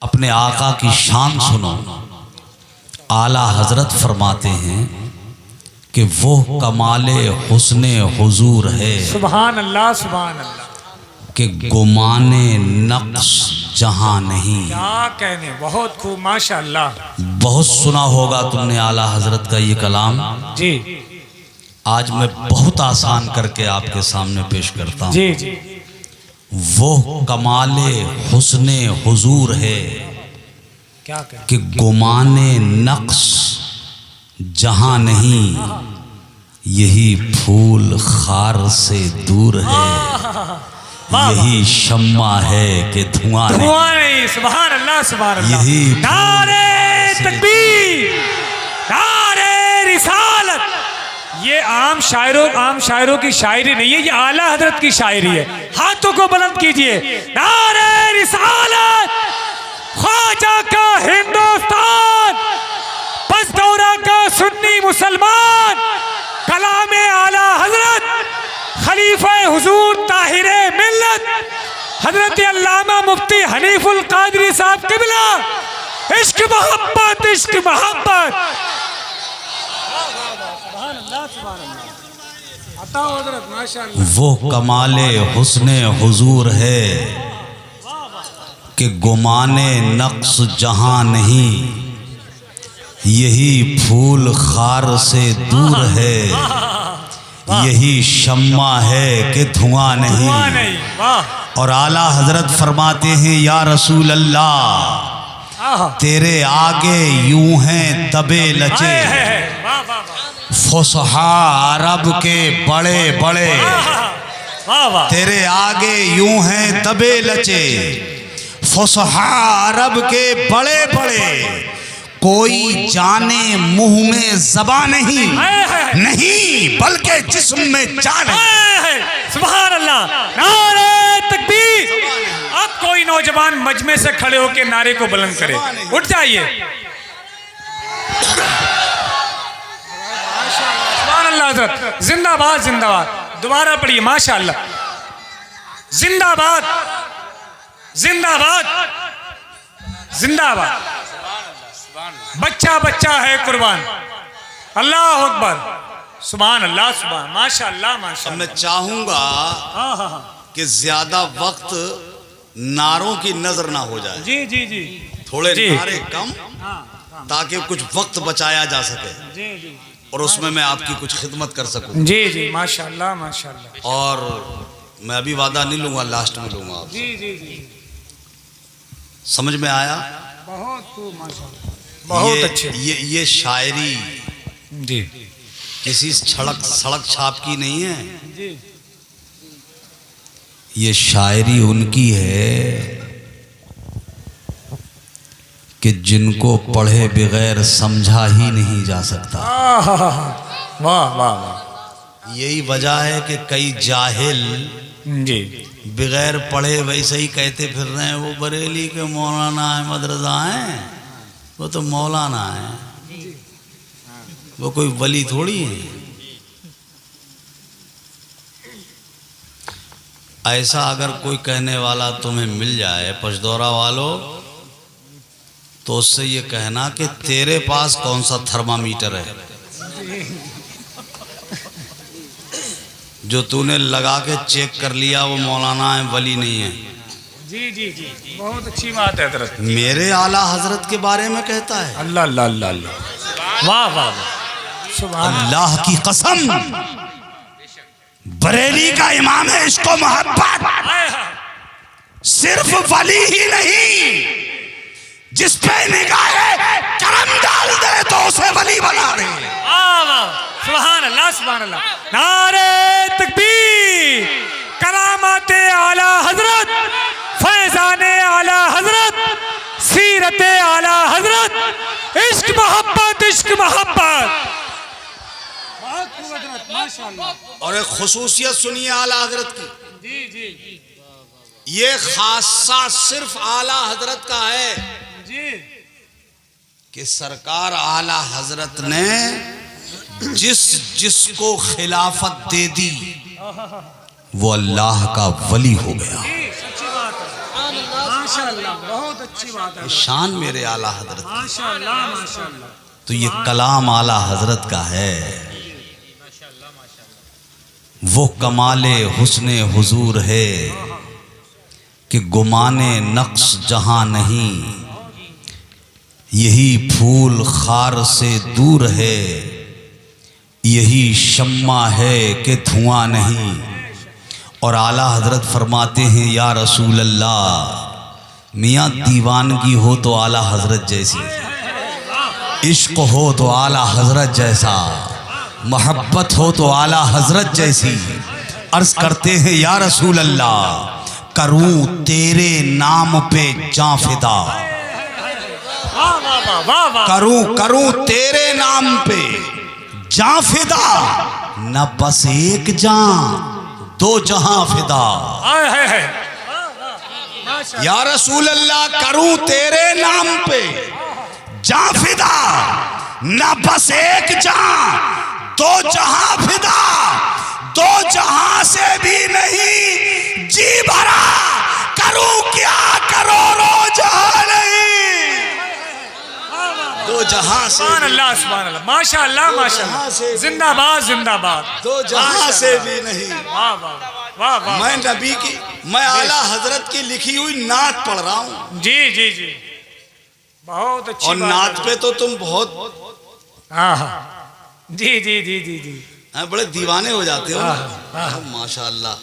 अपने आका की शान सुनो। आला हजरत फरमाते हैं कि वो कमाले हुस्ने हुजूर है, सुभान अल्लाह सुभान अल्लाह, कि गुमाने नक्श जहां नहीं। क्या कहने, बहुत खूब माशाअल्लाह। बहुत सुना होगा तुमने आला हजरत का ये कलाम। जी आज मैं बहुत आसान करके आपके सामने पेश करता हूँ। जी जी। वो कमाले हुस्ने हुजूर है क्या कहने, कि गुमाने नक्श जहां नहीं, यही फूल खार से दूर है, यही शम्मा है कि धुआं नहीं। धुआं नहीं। सुभान अल्लाह सुभान अल्लाह। यही नारे तकबीर, नारे रिसालत। ये आम शायरों की शायरी नहीं है, ये आला हजरत की शायरी है। हाथों को बुलंद कीजिए। नारे रिसालत, ख्वाजा का हिंदुस्तान, पसदौरा का सुन्नी मुसलमान, कलामे आला हजरत, खलीफा हुजूर ताहिरे मिल्लत, हजरत अल्लामा मुफ्ती हनीफुल कादरी साहब किबला। इश्क मोहब्बत, इश्क मोहब्बत। वो कमाले हुस्ने हुजूर है कि गुमाने नक्श जहां नहीं, यही फूल खार से दूर है, यही शम्मा है कि धुआं नहीं। और आला हजरत फरमाते हैं, या रसूल अल्लाह तेरे आगे यूं हैं दबे लचे, फुसहा अरब के बड़े बड़े, तेरे आगे यूं हैं दबे लचे, फुसहा अरब के बड़े बड़े, कोई जाने मुंह में ज़बान नहीं, नहीं बल्कि जिस्म में जान है। सुभान अल्लाह, नारे तकबीर। अब कोई नौजवान मजमे से खड़े होकर नारे को बुलंद करे, उठ जाइए। सुभान अल्लाह हज़रत, जिंदाबाद जिंदाबाद। दोबारा पढ़िए, माशाअल्लाह। जिंदाबाद जिंदाबाद जिंदाबाद। बच्चा बच्चा है कुर्बान। अल्लाह अकबर। सुभान अल्लाह सुभान, माशाअल्लाह माशाअल्लाह। मैं चाहूंगा कि ज्यादा वक्त नारों की नजर ना हो जाए। जी जी जी। थोड़े जी। नारे कम, ताकि कुछ वक्त बचाया जा सके जी जी और उसमें मैं आपकी कुछ खिदमत कर सकूं। जी जी, माशाअल्लाह माशाअल्लाह। और मैं अभी वादा नहीं लूंगा, लास्ट में लूंगा आपसे। जी जी जी, समझ में आया? बहुत खूब माशाअल्लाह, बहुत अच्छे। ये शायरी जी किसी सड़क छाप की नहीं है। जी। ये शायरी उनकी है कि जिनको पढ़े बगैर समझा ही नहीं जा सकता। वाह वाह वाह। यही वजह है कि कई जाहिल जी बगैर पढ़े वैसे ही कहते फिर रहे हैं, वो बरेली के मौलाना अहमद रजा हैं, वो तो मौलाना है, वो कोई वली थोड़ी है। ऐसा अगर कोई कहने वाला तुम्हें मिल जाए पचदौरा वालों, तो उससे ये कहना कि तेरे पास कौन सा थर्मामीटर है जो तूने लगा के चेक कर लिया वो मौलाना है, वली नहीं है। जी जी जी, बहुत अच्छी बात है हजरत। मेरे आला हजरत के बारे में कहता है। अल्लाह अल्लाह अल्लाह अल्लाह, वाह वाह वाह। सुभान अल्लाह की कसम, बरेली का इमाम है, इसको मोहब्बत सिर्फ वली ही नहीं, जिस पे निगाहे करम डाल दे तो उसे वली बना दे। सुभान अल्लाह सुभान अल्लाह। नारे तकबीर, करामाते आला हजरत, फैजाने आला हजरत, सीरते आला हजरत, इश्क मोहब्बत, इश्क मोहब्बत। और एक खुसूसियत सुनिए आला हजरत की। जी जी ये खासा सिर्फ आला हजरत का है जी, कि सरकार आला हजरत ने जिसको खिलाफत दे दी वो अल्लाह का वली हो गया। सच्ची बात है। माशाअल्लाह, बहुत अच्छी बात है। शान मेरे आला हजरत, माशाअल्लाह माशाअल्लाह। तो ये कलाम आला हजरत का है। वो कमाले हुस्ने हुजूर है कि गुमाने नक्श जहां नहीं, यही फूल खार से दूर है, यही शम्मा है कि धुआं नहीं। और आला हजरत फरमाते हैं या रसूल अल्लाह, मियाँ दीवानगी हो तो आला हजरत जैसी, इश्क हो तो आला हजरत जैसा, मोहब्बत हो तो आला हजरत जैसी। अर्ज करते हैं या रसूल अल्लाह, करूं तेरे नाम पे जां फिदा, करूं तेरे नाम पे जां फिदा, न बस एक जां दो जहां फिदा। या रसूल अल्लाह, करूं तेरे नाम पे जां फिदा, न बस एक जां दो जहां फिदा, दो जहां से भी नहीं जी भरा, करूं क्या करोड़ों जहां नहीं, दो जहां से सुभान अल्लाह सुभान अल्लाह, माशाअल्लाह माशाअल्लाह, जिंदाबाद जिंदाबाद, दो जहां से भी नहीं। वाह वाह वाह वाह। मैं नबी की, मैं आला हजरत की लिखी हुई नात पढ़ रहा हूँ। जी जी जी, बहुत अच्छी और बात नात है। पे तो तुम बहुत हाँ हाँ, जी जी जी जी जी, बड़े दीवाने हो जाते हो। हाँ। माशाअल्लाह,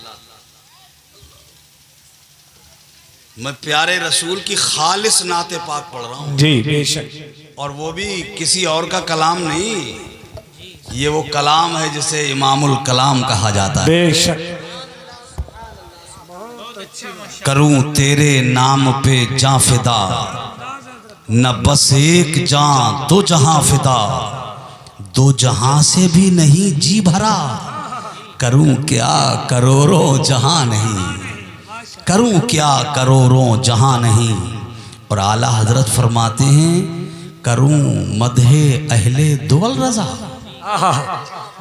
मैं प्यारे रसूल की खालिस नाते पाक पढ़ रहा हूँ जी बेशक। और वो भी किसी और का कलाम नहीं, ये वो कलाम है जिसे इमामुल कलाम कहा जाता है। बेशक। करूं तेरे नाम पे जां फिदा, न बस एक जां दो जहां फिदा, दो जहां से भी नहीं जी भरा, करूं क्या करोड़ों जहां नहीं, करूं क्या करोड़ों जहां नहीं। और आला हजरत फरमाते हैं, करूं मदहे अहले दुवल रजा।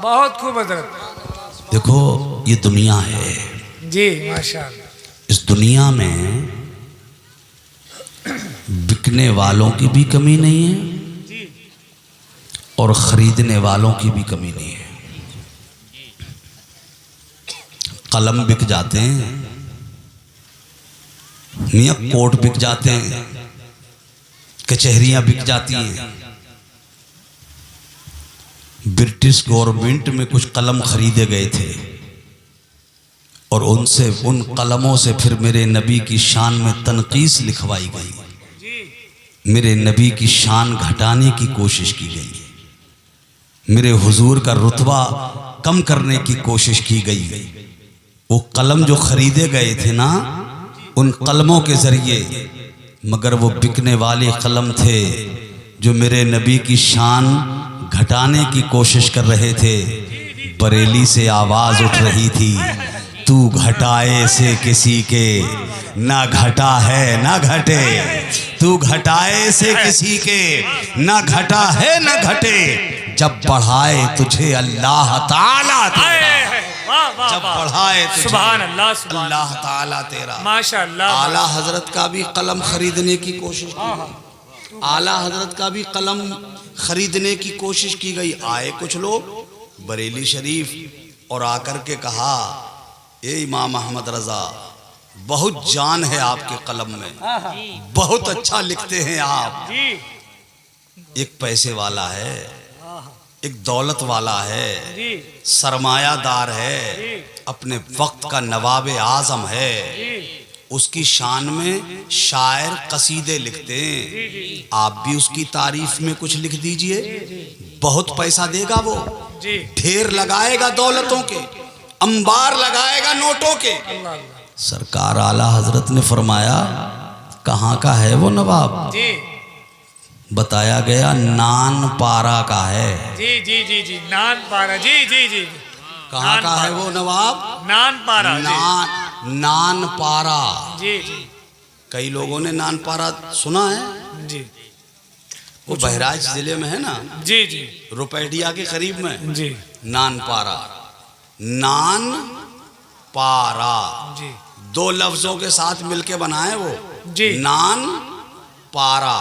बहुत खूब हजरत। देखो ये दुनिया है जी माशाअल्लाह, इस दुनिया में बिकने वालों की भी कमी नहीं है और खरीदने वालों की भी कमी नहीं है। कलम बिक जाते हैं, मियां कोट बिक जाते हैं, कचहरियां बिक जाती हैं। ब्रिटिश गवर्नमेंट में कुछ कलम खरीदे गए थे और उनसे, उन कलमों से फिर मेरे नबी की शान में तनकीस लिखवाई गई, मेरे नबी की शान घटाने की कोशिश की गई, मेरे हुजूर का रुतबा कम करने की कोशिश की गई। वो कलम जो खरीदे गए थे ना, उन कलमों के जरिए, मगर वो बिकने वाले कलम थे जो मेरे नबी की शान घटाने की कोशिश कर रहे थे। बरेली से आवाज़ उठ रही थी, तू घटाए से किसी के ना घटा है ना घटे, तू घटाए से किसी के ना घटा है ना घटे, जब बढ़ाए तुझे अल्लाह ताला तेरा, जब बढ़ाए तुझे सुभान अल्लाह सुभान अल्लाह ताला तेरा। माशाअल्लाह। आला हजरत का भी कलम खरीदने की कोशिश की गई, आला हजरत का भी कलम खरीदने की कोशिश की गई। आए कुछ लोग बरेली शरीफ और आकर के कहा, ए इमाम अहमद रजा, बहुत जान है आपके कलम में, बहुत अच्छा लिखते हैं आप। एक पैसे वाला है, एक दौलत वाला है, सरमायादार है, अपने वक्त का नवाब आजम है, उसकी शान में शायर कसीदे लिखते हैं। आप भी उसकी तारीफ में कुछ लिख दीजिए, बहुत पैसा देगा वो, ढेर लगाएगा दौलतों के, अंबार लगाएगा नोटों के। सरकार आला हजरत ने फरमाया, कहाँ का है वो नवाब? बताया गया नान पारा का है। जी जी जी जी, नान पारा। जी जी जी, कहाँ का है वो नवाब? नान पारा। नान पारा। जी जी, कई लोगों ने नान पारा सुना है जी, वो बहराइच जिले में है ना। जी जी, रुपैडिया के करीब में जी, नान पारा। नान पारा जी, दो लफ्जों के साथ मिलके बनाए वो। जी। नान पारा।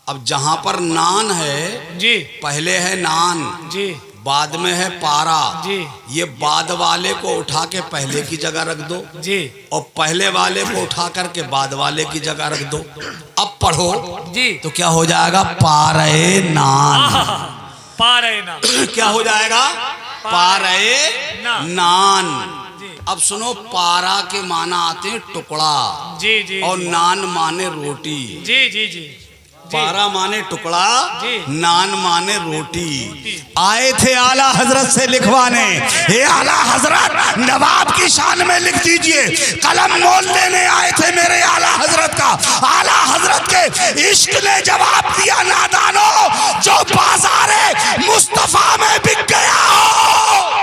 अब जहां पर नान है जी पहले है नान, जी बाद में है पारा। जी ये बाद वाले को उठा के पहले की जगह रख दो जी और पहले वाले को उठा करके बाद वाले की जगह रख दो। अब पढ़ो जी। तो क्या हो जाएगा? पारे नान। पा रहे ना क्या हो जाएगा? पारे नान। अब सुनो, पारा के माना आते हैं टुकड़ा, जी जी और नान माने रोटी। जी जी जी पारा माने टुकड़ा, जी। नान माने रोटी। आए थे आला हजरत से लिखवाने, हे आला हजरत नवाब की शान में लिख दीजिए। कलम मोल लेने आए थे मेरे आला हजरत का। आला हजरत के इश्क ने जवाब दिया, नादानो जो बाजारे मुस्तफा में बिक गया हो,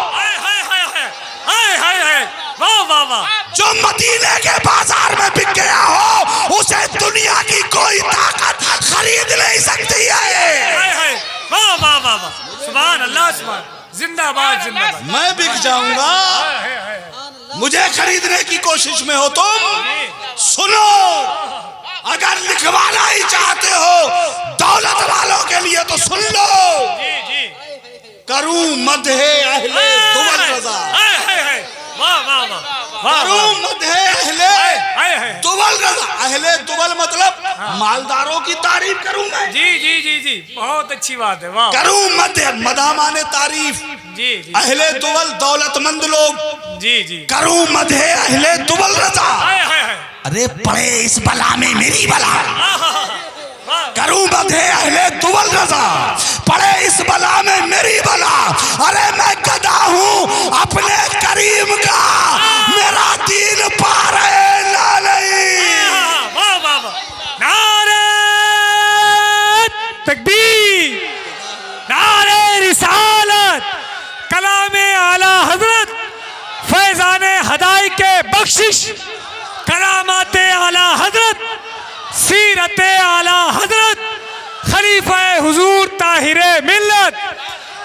वाह वाह वाह, जो मदीने के बाजार में बिक गया हो, उसे दुनिया की कोई ताकत खरीद नहीं सकती है। वाह वाह वाह वाह, सुभान अल्लाह, सुभान, जिंदाबाद जिंदाबाद। मैं बिक जाऊंगा, मुझे खरीदने की कोशिश में हो तुम। सुनो, अगर लिखवाना ही चाहते हो दौलत वालों के लिए तो सुन लो। करूं मदहे अहले दुवल रजा, वाह वाह वाह, करूं मदहे अहले दुवल रजा। अहले दुवल मतलब मालदारों की तारीफ करूं मैं। जी जी जी जी, बहुत अच्छी बात है, वाह। करूं मदहे, मदा माने तारीफ, जी जी अहले दुवल दौलतमंद लोग। जी जी, करूं मदहे अहले दुवल रजा। अरे पड़े इस बला में मेरी बला, करूं मदहे अहले दुवल रजा, पड़े इस बला में मेरी बला। अरे मैं गदा हूं अपने करीम का, मेरा दीन पार है ना नहीं। वाह वाह वाह, नारे तकबीर, नारे रिसालत, कलामे आला हजरत, फैजाने हदाई के बख्शिश, करामाते आला हजरत, सीरते आला हजरत, खलीफा हुजूर ताहिरे मिल्लत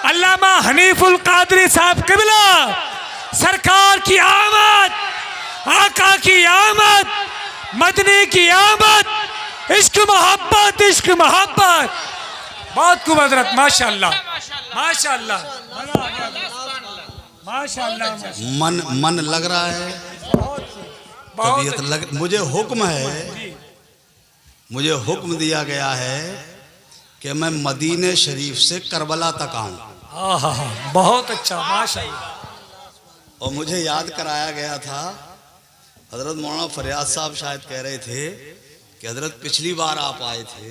अल्लामा हनीफुल कादरी साहब किबला सरकार की आमद, आका की आमद, मदनी की आमद, इश्क मोहब्बत, इश्क मोहब्बत। बहुत खूब हजरत, माशाअल्लाह माशाअल्लाह माशाअल्लाह। मन लग रहा है, तबीयत लग। मुझे हुक्म है, मुझे हुक्म दिया गया है कि मैं मदीने शरीफ से करबला तक आऊं। बहुत अच्छा, माशाअल्लाह। और मुझे याद कराया गया था, हजरत मौलाना फरियाद साहब शायद कह रहे थे कि हजरत पिछली बार आप आए थे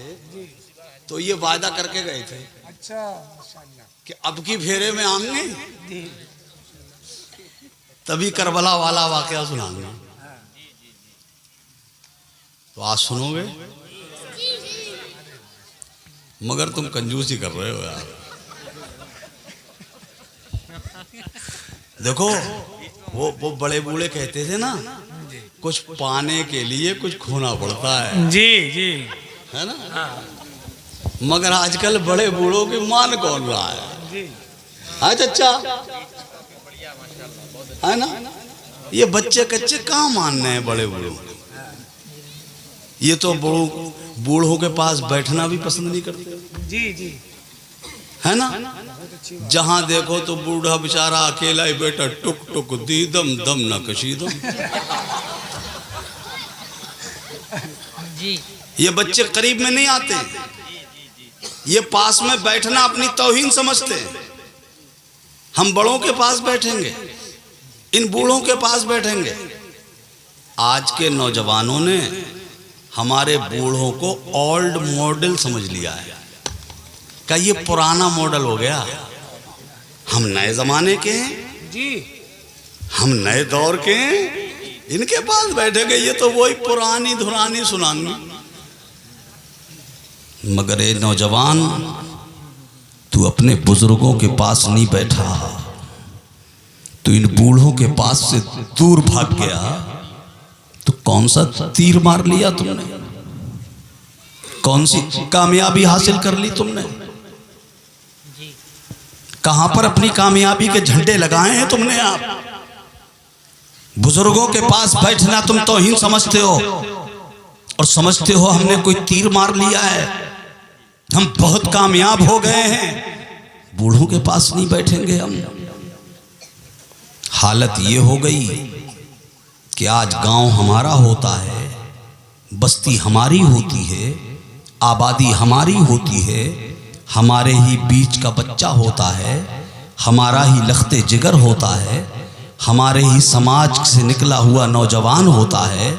तो ये वायदा करके गए थे, अच्छा कि अब की फेरे में आएंगे तभी करबला वाला वाकया सुनाऊंगा। तो आज सुनोगे, मगर तुम कंजूसी कर रहे हो यार। देखो, वो बड़े बूढ़े कहते थे ना, कुछ पाने के लिए कुछ खोना पड़ता है। जी जी, है ना? मगर आजकल बड़े बूढ़ों की मान कौन रहा है? हाँ चचा, है ना? ये बच्चे कच्चे कहाँ मान रहे हैं बड़े बूढ़ों? ये तो बूढ़ों के पास बैठना भी पसंद नहीं करते। जी जी, है ना? जहां देखो तो बूढ़ा बेचारा अकेला ही बैठा, टुक टुक दीदम दम न कशीदम। ये बच्चे करीब में नहीं आते, ये पास में बैठना अपनी तौहीन समझते हैं। हम बड़ों के पास बैठेंगे, इन बूढ़ों के पास बैठेंगे। आज के नौजवानों ने हमारे बूढ़ों को ओल्ड मॉडल समझ लिया है, क्या ये पुराना मॉडल हो गया। हम नए जमाने के हैं जी, हम नए दौर के हैं, इनके पास बैठेंगे ये तो वही पुरानी धुरानी सुनानी। मगर ये नौजवान, तू अपने बुजुर्गों के पास नहीं बैठा, तू इन बूढ़ों के पास से दूर भाग गया, तो कौन सा तीर मार लिया तुमने? कौन सी कामयाबी हासिल कर ली तुमने? कहां पर अपनी कामयाबी के झंडे लगाए हैं तुमने? आप बुजुर्गों के पास बैठना तुम तौहीन समझते हो, और समझते हो हमने कोई तीर मार लिया है, हम बहुत कामयाब हो गए हैं, बूढ़ों के पास नहीं बैठेंगे हम। हालत ये हो गई कि आज गांव हमारा होता है, बस्ती हमारी होती है, आबादी हमारी होती है, हमारे ही बीच का बच्चा होता है, हमारा ही लख्ते जिगर होता है, हमारे ही समाज से निकला हुआ नौजवान होता है,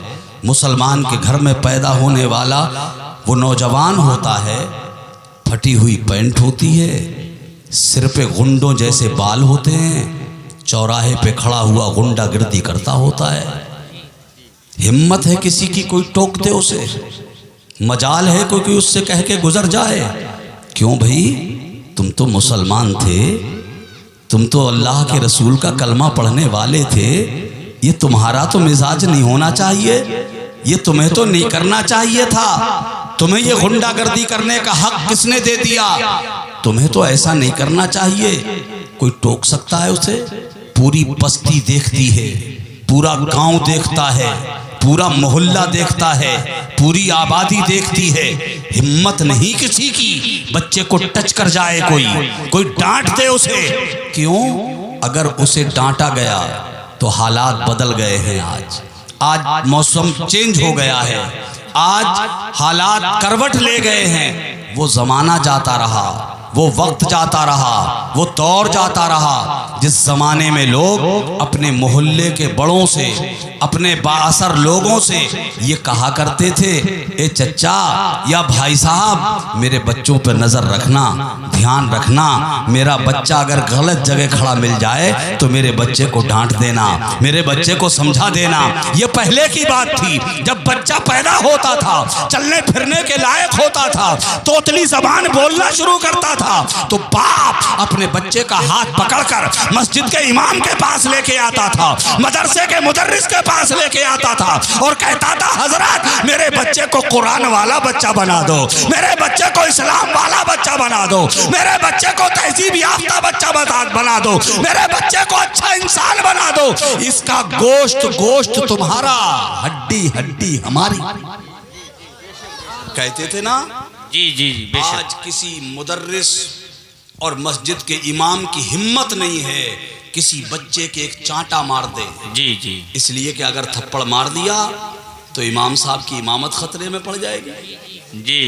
मुसलमान के घर में पैदा होने वाला वो नौजवान होता है, फटी हुई पैंट होती है, सिर पे गुंडों जैसे बाल होते हैं, चौराहे पे खड़ा हुआ गुंडागिर्दी करता होता है। हिम्मत है किसी की कोई टोक दे उसे, मजाल है कोई उससे कह के गुजर जाए, क्यों भाई तुम तो मुसलमान थे, तुम तो अल्लाह के रसूल का कलमा पढ़ने वाले थे, ये तुम्हारा तो मिजाज नहीं होना चाहिए, ये तुम्हें तो नहीं करना चाहिए था, तुम्हें ये गुंडागर्दी करने का हक किसने दे दिया, तुम्हें तो ऐसा नहीं करना चाहिए। कोई टोक सकता है उसे? पूरी बस्ती देखती है, पूरा गांव देखता है, पूरा मोहल्ला देखता है, पूरी आबादी देखती है, हिम्मत नहीं किसी की बच्चे को टच कर जाए, कोई डांट दे उसे। क्यों? अगर उसे डांटा गया तो हालात बदल गए हैं। आज मौसम चेंज हो गया है, आज हालात करवट ले गए हैं। वो जमाना जाता रहा, वो वक्त जाता रहा, वो दौर जाता रहा जिस जमाने में लोग अपने मोहल्ले के बड़ों से, अपने बाअसर लोगों से ये कहा करते थे, ए चच्चा या भाई साहब मेरे बच्चों पर नजर रखना, ध्यान रखना, मेरा बच्चा अगर गलत जगह खड़ा मिल जाए तो मेरे बच्चे को डांट देना, मेरे बच्चे को समझा देना। ये पहले की बात थी, जब बच्चा पैदा होता था, चलने फिरने के लायक होता था, तोतली जबान बोलना शुरू करता था, तो बाप अपने बच्चे का हाथ पकड़कर मस्जिद के इमाम के पास लेके आता था, मदरसे के मुदर्रिस के पास लेके आता था और कहता था, हजरत मेरे बच्चे को कुरान वाला बच्चा बना दो, मेरे बच्चे को इस्लाम वाला बच्चा बना दो, मेरे बच्चे को तहजीब याफ्ता बच्चा बना दो, मेरे बच्चे को अच्छा इंसान बना दो। इसका गोश्त गोश्त तुम्हारा, हड्डी हड्डी हमारी, कहते थे ना। जी जी जी। आज किसी मुदर्रिस और मस्जिद के इमाम की हिम्मत नहीं है किसी बच्चे के एक चांटा मार दे। जी जी। इसलिए कि अगर थप्पड़ मार दिया तो इमाम साहब की इमामत खतरे में पड़ जाएगी। जी।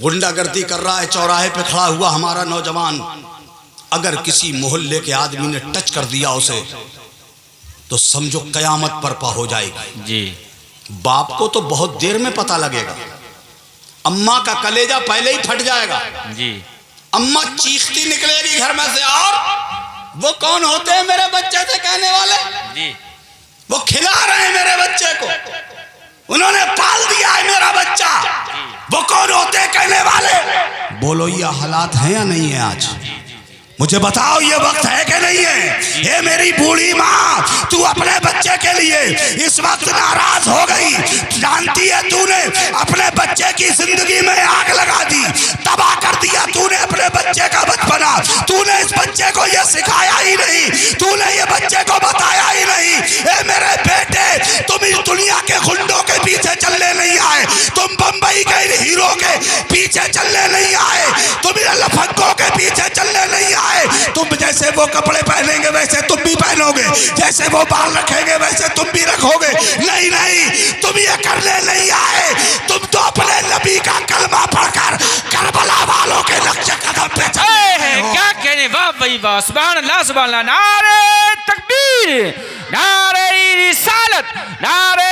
गुंडागर्दी कर रहा है चौराहे पे खड़ा हुआ हमारा नौजवान, अगर किसी मोहल्ले के आदमी ने टच कर दिया उसे तो समझो कयामत बर्पा हो जाएगी। जी। बाप को तो बहुत देर में पता लगेगा, अम्मा का कलेजा पहले ही फट जाएगा। जी। अम्मा चीखती निकलेगी घर में से, और वो कौन होते हैं मेरे बच्चे से कहने वाले? जी। वो खिला रहे हैं मेरे बच्चे को, उन्होंने पाल दिया है मेरा बच्चा, वो कौन होते हैं कहने वाले? बोलो ये हालात है या नहीं है? आज मुझे बताओ ये वक्त है कि नहीं है? ये मेरी बूढ़ी माँ, तू अपने बच्चे के लिए इस वक्त नाराज हो गई, जानती है तूने अपने बच्चे की जिंदगी में आग लगा दी, तबाह कर दिया तूने अपने बच्चे का बचपना, तूने इस बच्चे को ये सिखाया ही नहीं, तूने ये बच्चे को बताया ही नहीं। ए मेरे बेटे, तुम इस दुनिया के गुंडों के पीछे चलने नहीं आए, तुम बंबई के हीरो के पीछे चलने नहीं आए, तुम लफंगों के पीछे चलने नहीं आए। तुम जैसे वो कपड़े पहनेंगे वैसे तुम भी पहनोगे, जैसे वो बाल रखेंगे वैसे तुम भी रखोगे। नहीं नहीं, तुम ये करने नहीं आए, तुम तो अपने नबी का कलमा पढ़कर करबला वालों के नक्शे कदम पे चले हो। क्या कहने, वाह भाई वाह, सुभान अल्लाह सुभान अल्लाह, नारे तकबीर, नारे रिसालत, नारे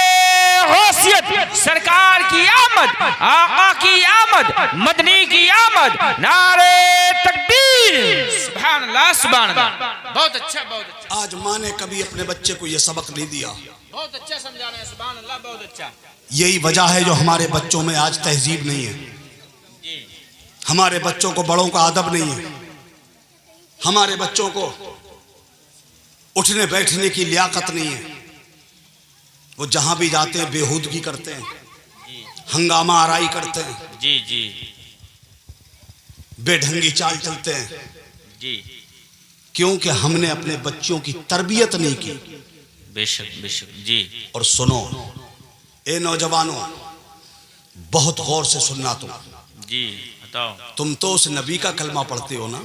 गौसियत, सरकार की आमद, आका की आमद, मदनी की आमद, नारे तकबीर, सुभान अल्लाह सुभान अल्लाह। बहुत अच्छा, बहुत अच्छा। आज माँ ने कभी अपने बच्चे को यह सबक नहीं दिया, बहुत अच्छा समझा रहे हैं, सुभान अल्लाह, बहुत अच्छा। यही वजह है जो हमारे बच्चों में आज तहजीब नहीं है, हमारे बच्चों को बड़ों का अदब नहीं है, हमारे बच्चों को उठने बैठने की लियाकत नहीं है। वो जहां भी जाते हैं बेहूदगी करते हैं, हंगामा आराई करते हैं, जी जी, बेढंगी चाल चलते हैं। जी। क्योंकि हमने अपने बच्चों की तरबियत नहीं की। बेशक बेशक। जी। और सुनो, ए नौजवानों, बहुत गौर से सुनना तुम। जी बताओ। तुम तो उस नबी का कलमा पढ़ते हो ना,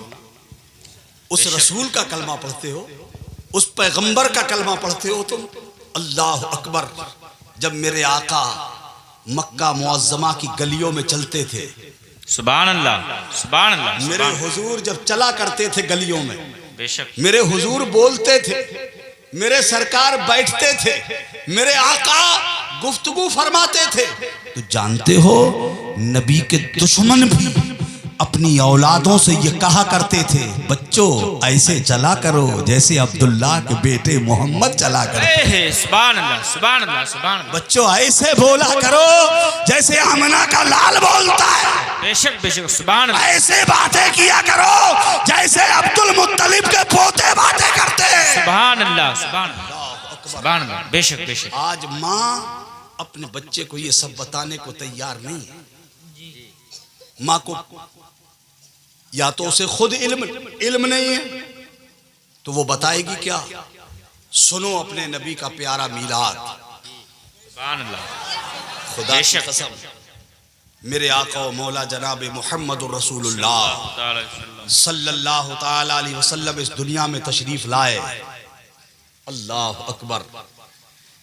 उस रसूल का कलमा पढ़ते हो, उस पैगंबर का कलमा पढ़ते हो तुम। अल्लाह अकबर। जब मेरे आका मक्का मुअज्जमा की गलियों में चलते थे, सुभान अल्लाह, सुभान अल्लाह, मेरे हुजूर जब चला करते थे गलियों में, बेशक मेरे हुजूर बोलते थे, मेरे सरकार बैठते थे, मेरे आका गुफ्तगू फरमाते थे, तो जानते हो नबी के दुश्मन भी अपनी औलादों से ये कहा करते थे, बच्चों ऐसे चला करो जैसे अब्दुल्ला के बेटे मोहम्मद चला करो। सुभान अल्लाह, सुभान अल्लाह, सुभान अल्लाह। बच्चों ऐसे बोला करो जैसे आमना का लाल बोलता है। बेशक बेशक, सुभान अल्लाह। ऐसे बातें किया करो जैसे अब्दुल मुत्तलिब के पोते बातें करते हैं। सुभान अल्लाह, सुभान अल्लाह, सुभान अल्लाह। बेशक बेशक। आज माँ अपने बच्चे को ये सब बताने को तैयार नहीं है। माँ को या तो उसे खुद इल्म नहीं है तो वो बताएगी क्या। सुनो अपने नबी का प्यारा मीलाद। सुभान अल्लाह। खुदा की कसम, मेरे आका व मौला जनाब मोहम्मद रसूलुल्लाह सल्लल्लाहु ताला अलैहि वसल्लम इस दुनिया में तशरीफ लाए। अल्लाह अकबर।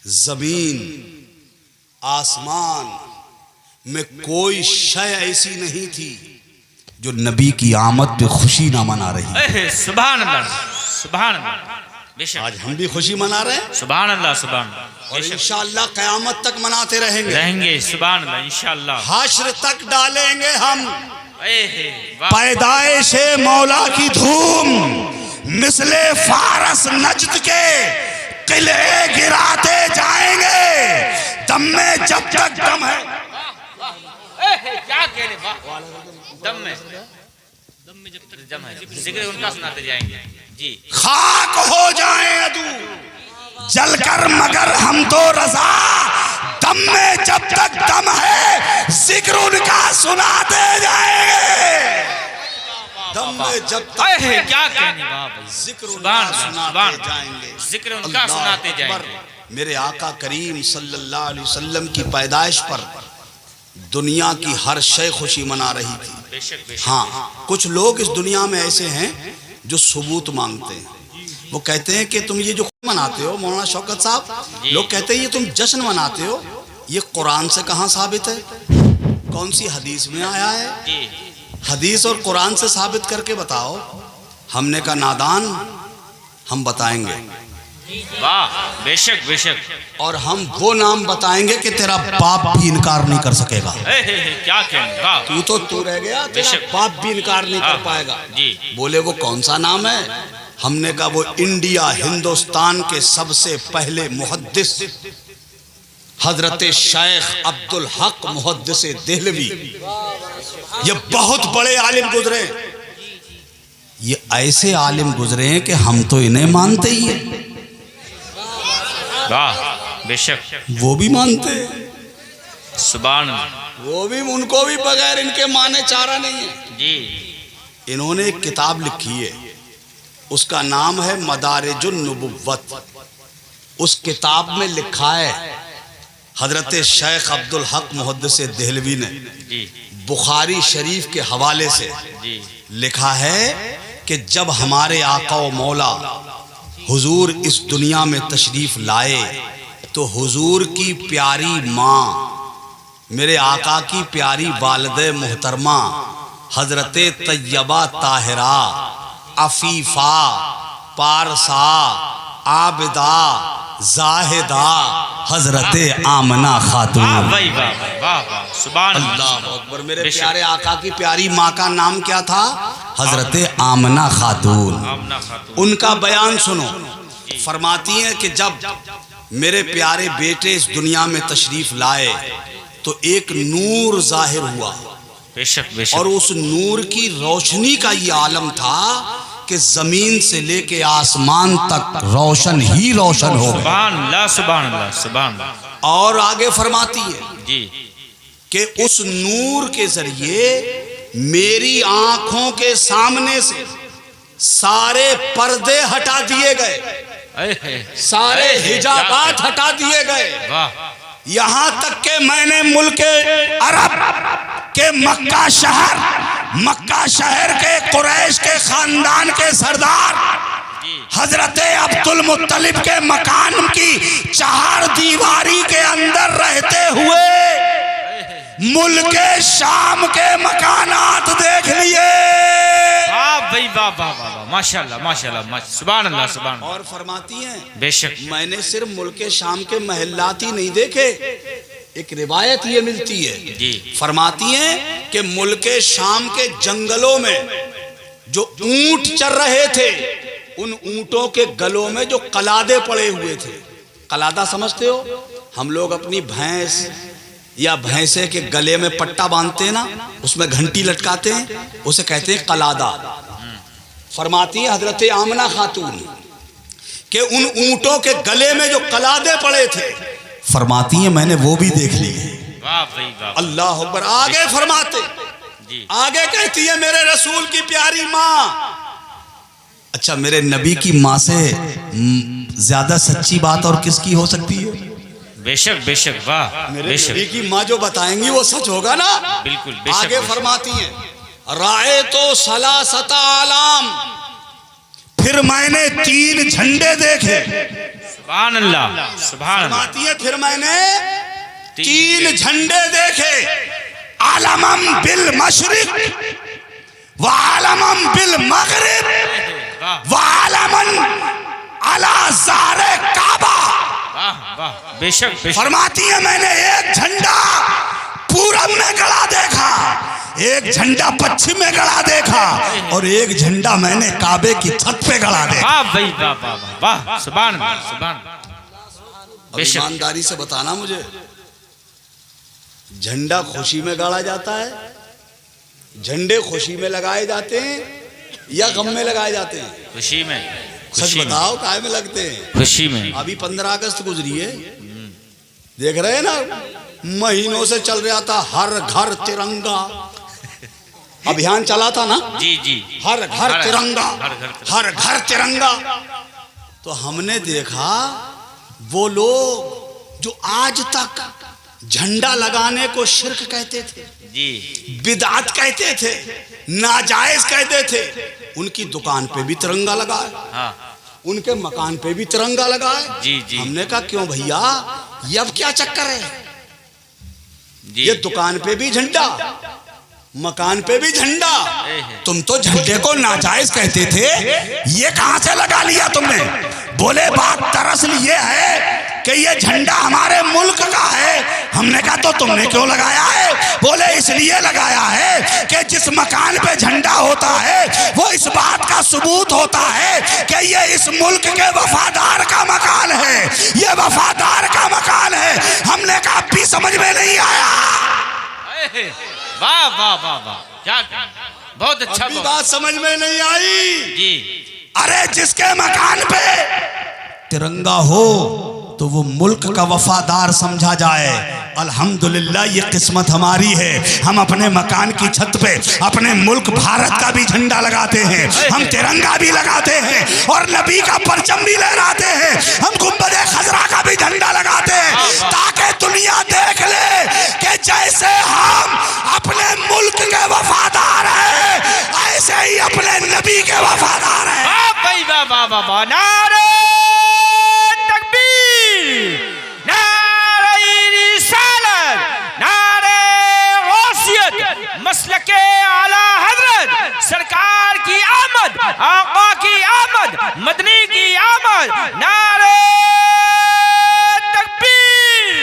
जमीन आसमान में कोई शय ऐसी नहीं थी जो नबी की आमद पे खुशी ना मना रही। सुभान अल्लाह, सुभान अल्लाह। बेशक आज हम भी खुशी मना रहे हैं। सुभान अल्लाह, सुभान अल्लाह। और इंशाअल्लाह क़यामत तक मनाते रहेंगे। सुभान अल्लाह, इंशाअल्लाह। हश्र तक डालेंगे हम वाह। पैदाइशे मौला की धूम मिसले फारस नजद के किले गिराते जाएंगे। दम में जब तक दम है। क्या कहने, वाह। दम में जब तक दम है, जिक्र उनका सुनाते जाएंगे। जी। खाक हो जाए अदू जलकर मगर हम तो रजा, दम में जब तक दम है जिक्र उनका सुनाते जाएंगे। दम में जब तक क्या कहने, वाह भाई। जिक्र उनका सुनाते जाएंगे। जिक्र उनका सुनाते जाएंगे। मेरे आका करीम सल्लल्लाहु अलैहि वसल्लम की पैदाइश पर दुनिया की हर शय खुशी मना रही थी। बेशक बेशक। हाँ, कुछ लोग इस दुनिया में ऐसे हैं जो सबूत मांगते हैं। वो कहते हैं कि तुम ये जो मनाते हो मौलाना शौकत साहब, लोग कहते हैं ये तुम जश्न मनाते हो, ये कुरान से कहाँ साबित है, कौन सी हदीस में आया है? हदीस और कुरान से साबित करके बताओ। हमने कहा नादान, हम बताएंगे। वाह, बेशक बेशक। और हम वो नाम बताएंगे कि तेरा बाप भी इनकार नहीं कर सकेगा। क्या कहने, वाह। तू रह गया, तेरा बाप भी इनकार नहीं कर पाएगा। जी। बोले वो कौन सा नाम है? हमने कहा वो इंडिया हिंदुस्तान के सबसे पहले मुहद्दिस हजरत शेख अब्दुल हक मुहद्दिस देहलवी, ये बहुत बड़े आलिम गुजरे। ये ऐसे आलिम गुजरे हैं कि हम तो इन्हें मानते ही हैं। वाह, बेशक। वो भी मानते, सुभान, वो भी, उनको भी बगैर इनके माने चारा नहीं है। जी। इन्होंने एक किताब लिखी है, उसका नाम है मदारिजुन नबुव्वत। उस किताब में लिखा है हजरत शेख अब्दुल हक मुहद्दिस देहलवी ने बुखारी शरीफ के हवाले से लिखा है कि जब हमारे आका व मौला हुजूर इस दुनिया में तशरीफ लाए तो हुजूर की प्यारी माँ, मेरे आका की प्यारी वालिदे मोहतरमा हजरत तैयबा ताहिरा अफीफा पारसा आबिदा जाहिदा हजरत आमना खातून। अल्लाह अकबर। मेरे प्यारे आका की प्यारी माँ का नाम क्या था? हजरत आमना खातून। उनका बयान सुनो। फरमाती हैं कि जब मेरे प्यारे बेटे इस दुनिया में तशरीफ लाए तो एक नूर जाहिर हुआ। बेशक बेशक। और उस नूर की रोशनी का ये आलम था कि जमीन से लेके आसमान तक रोशन ही रोशन हो। सुभान अल्लाह, सुभान अल्लाह, सुभान अल्लाह। और आगे फरमाती है जी कि उस नूर के जरिए मेरी आंखों के सामने से सारे पर्दे हटा दिए गए, सारे हिजाबात हटा दिए गए। यहां तक के मैंने मुल्क अरब के मक्का शहर के कुरैश के खानदान के सरदार हजरत अब्दुल मुत्तलिब के मकान की 4 दीवारी के अंदर रहते हुए मुल्क शाम के मकानात देख लिए। भाई वाह वाह वाह, माशाल्लाह माशाल्लाह, सुभान अल्लाह सुभान। और फरमाती हैं बेशक मैंने सिर्फ मुल्क शाम के महल्लात ही नहीं देखे, एक रिवायत ये मिलती है जी, फरमाती हैं कि मुल्क शाम के जंगलों में जो ऊंट चर रहे थे, उन ऊंटों के गलों में जो कलादे पड़े हुए थे। कलादा समझते हो? हम लोग अपनी भैंस या भैंसे के गले में पट्टा बांधते हैं ना, उसमें घंटी लटकाते हैं, उसे कहते हैं कलादा। फरमाती है हजरत आमना खातून कि उन ऊंटों के गले में जो कलादे पड़े थे, फरमाती है मैंने वो भी देख लिए। वाह भाई वाह, अल्लाह अकबर। आगे फरमाते जी, आगे कहती है मेरे रसूल की प्यारी माँ। अच्छा, मेरे नबी की माँ से ज्यादा सच्ची बात और किसकी हो सकती है? बेशक बेशक, वाह मेरे बेशक, नबी की माँ जो बताएंगी वो सच होगा ना। बिल्कुल बेशक। आगे फरमाती है राय तो सलासता आलाम, फिर मैंने 3 झंडे देखे। सुभान अल्लाह सुभान अल्लाह। फरमाती है फिर मैंने 3 झंडे देखे। आलमम बिल मशरिक व आलमम बिल मगरिब व आलमन अला ज़ारे काबा। वाह वाह, बेशक बेशक। फरमाती है मैंने एक झंडा पूरब में गड़ा देखा, एक झंडा पश्चिम में गड़ा देखा, और एक झंडा मैंने काबे की छत पे गड़ा देखा। वाह भाई वाह वाह वाह वाह, सुभान अल्लाह सुभान। बेशक। ईमानदारी से बताना मुझे, झंडा खुशी में गाड़ा जाता है, झंडे खुशी में लगाए जाते हैं या गम में लगाए जाते हैं? खुशी में। सच बताओ काहे में लगते हैं? खुशी में। अभी 15 अगस्त गुजरी है, देख रहे हैं ना, महीनों से चल रहा था हर घर तिरंगा अभियान चला था ना। जी जी, हर घर तिरंगा, हर घर तिरंगा। तो हमने देखा वो लोग जो आज तक झंडा लगाने को शिर्क कहते थे जी, बिदअत कहते थे, नाजायज कहते थे, उनकी दुकान पे भी तिरंगा लगाए, हाँ उनके मकान पे भी तिरंगा लगाए। जी जी। हमने कहा क्यों भैया, ये अब क्या चक्कर है? जी, ये दुकान पे भी झंडा, मकान पे भी झंडा, तुम तो झंडे को नाजायज कहते थे, ये कहां से लगा लिया तुमने? बोले बात दरअसल ये है कि ये झंडा हमारे मुल्क का है। हमने कहा तो तुमने क्यों लगाया है? बोले इसलिए लगाया है कि जिस मकान पे झंडा होता है वो इस बात का सबूत होता है कि ये इस मुल्क के वफादार का मकान है, ये वफादार का मकान है। हमने कहा भी समझ में नहीं आया। वाह वाह वाह वाह, क्या बहुत अच्छा बात समझ में नहीं आई जी। अरे जिसके मकान पे तिरंगा हो तो वो मुल्क का वफादार समझा जाए। अल्हम्दुलिल्लाह ये किस्मत हमारी है, हम अपने मकान की छत पे अपने मुल्क भारत का भी झंडा लगाते हैं, हम तिरंगा भी लगाते हैं और नबी का परचम भी लहराते हैं, हम गुंबद खजरा का भी झंडा लगाते हैं, ताकि दुनिया देख ले कि जैसे हम अपने मुल्क के वफादार हैं ऐसे ही अपने नबी के वफादार हैं। वाह वाह वाह वाह, नारे मसलके आला हजरत सरकार की आमद, आका की आमद, मदनी की आमद, नारे तकबीर।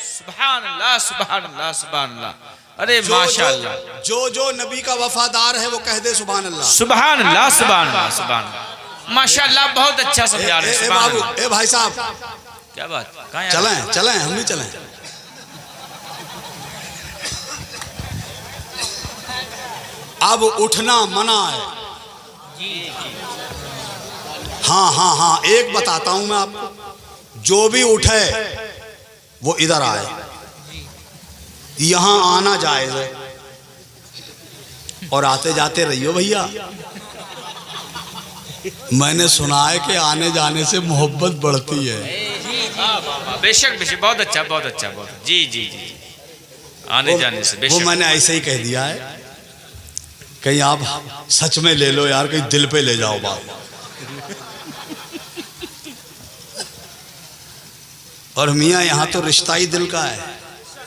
सुभान अल्लाह सुभान अल्लाह सुभान अल्लाह। अरे माशाअल्लाह, जो नबी का वफादार है वो कह दे सुभान अल्लाह सुभान अल्लाह सुभान अल्लाह सुभान अल्लाह। माशाअल्लाह, बहुत अच्छा समझा रहे हैं। बाबू, ए भाई साहब, क्या बात, कहाँ चलें चलें, हम भी चलें। अब उठना मना है। हाँ हाँ हाँ, एक बताता हूं मैं आपको, जो भी उठे वो इधर आए, यहां आना जायज है, और आते जाते रहियो भैया। मैंने सुना है कि आने जाने से मोहब्बत बढ़ती है। बेशक बेशक, बहुत अच्छा बहुत अच्छा, बहुत जी जी जी, आने जाने से वो बेशक। मैंने ऐसे ही कह दिया है, कहीं आप सच में ले लो यार, कहीं दिल पे ले जाओ बात। और मियाँ यहाँ तो रिश्ता ही दिल का है।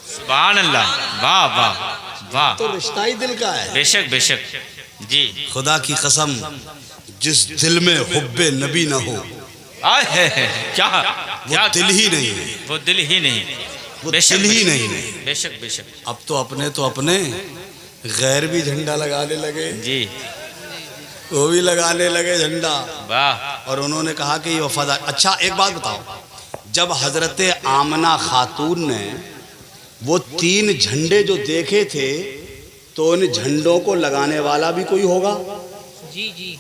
सुभान अल्लाह, वाह वाह वाह, तो रिश्ता ही दिल का है। बेशक बेशक जी। खुदा की कसम, जिस दिल में हुब्बे नबी न हो आए है क्या, वो दिल ही नहीं है, वो दिल ही नहीं, वो बेशक दिल ही बेशक, नहीं है। बेशक बेशक अब तो अपने गैर भी झंडा लगाने लगे, जी, वो भी लगाने लगे झंडा। वाह। और उन्होंने कहा कि ये वफादार। अच्छा एक बात बताओ, जब हजरत आमना खातून ने वो 3 झंडे जो देखे थे, तो उन झंडों को लगाने वाला भी कोई होगा, जी जी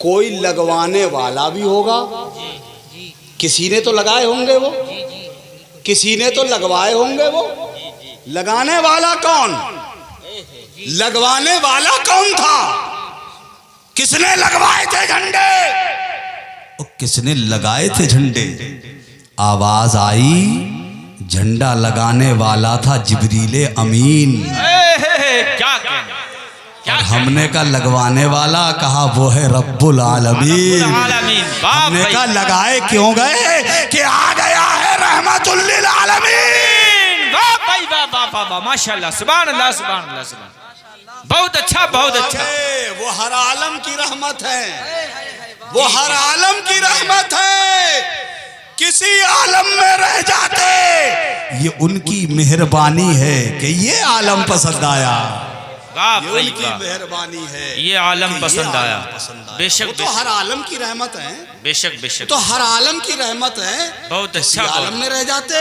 कोई लगवाने वाला भी होगा। जी किसी ने तो लगाए होंगे वो, जी जी किसी ने तो लगवाए होंगे वो। लगाने वाला कौन, लगवाने वाला कौन था? किसने लगवाए थे झंडे? और किसने लगाए थे झंडे? आवाज आई, झंडा लगाने वाला था जिब्रील अमीन। क्या कहना, क्या और हमने का लगवाने वाला, कहा वो है रब्बुल आलमीन। हमने का लगाए क्यों गए कि आ गया है रहमतुल लिल आलमीन। वाह भाई वाह वाह वाह वाह, माशाल्लाह, सुभान अल्लाह सुभान अल्लाह सुभान, बहुत अच्छा बहुत अच्छा। वो हर आलम की रहमत है, वो हर आलम की रहमत है। किसी आलम में रह जाते, ये उनकी मेहरबानी है कि ये आलम पसंद आया। वाह ये भाई उनकी वाह, मेहरबानी है, ये आलम कि पसंद ये आया। आलम पसंद आया। बेशक वो तो बेशक, हर आलम की रहमत है, बेशक बेशक, तो हर आलम की रहमत है। बहुत अच्छा, किसी आलम में रह जाते,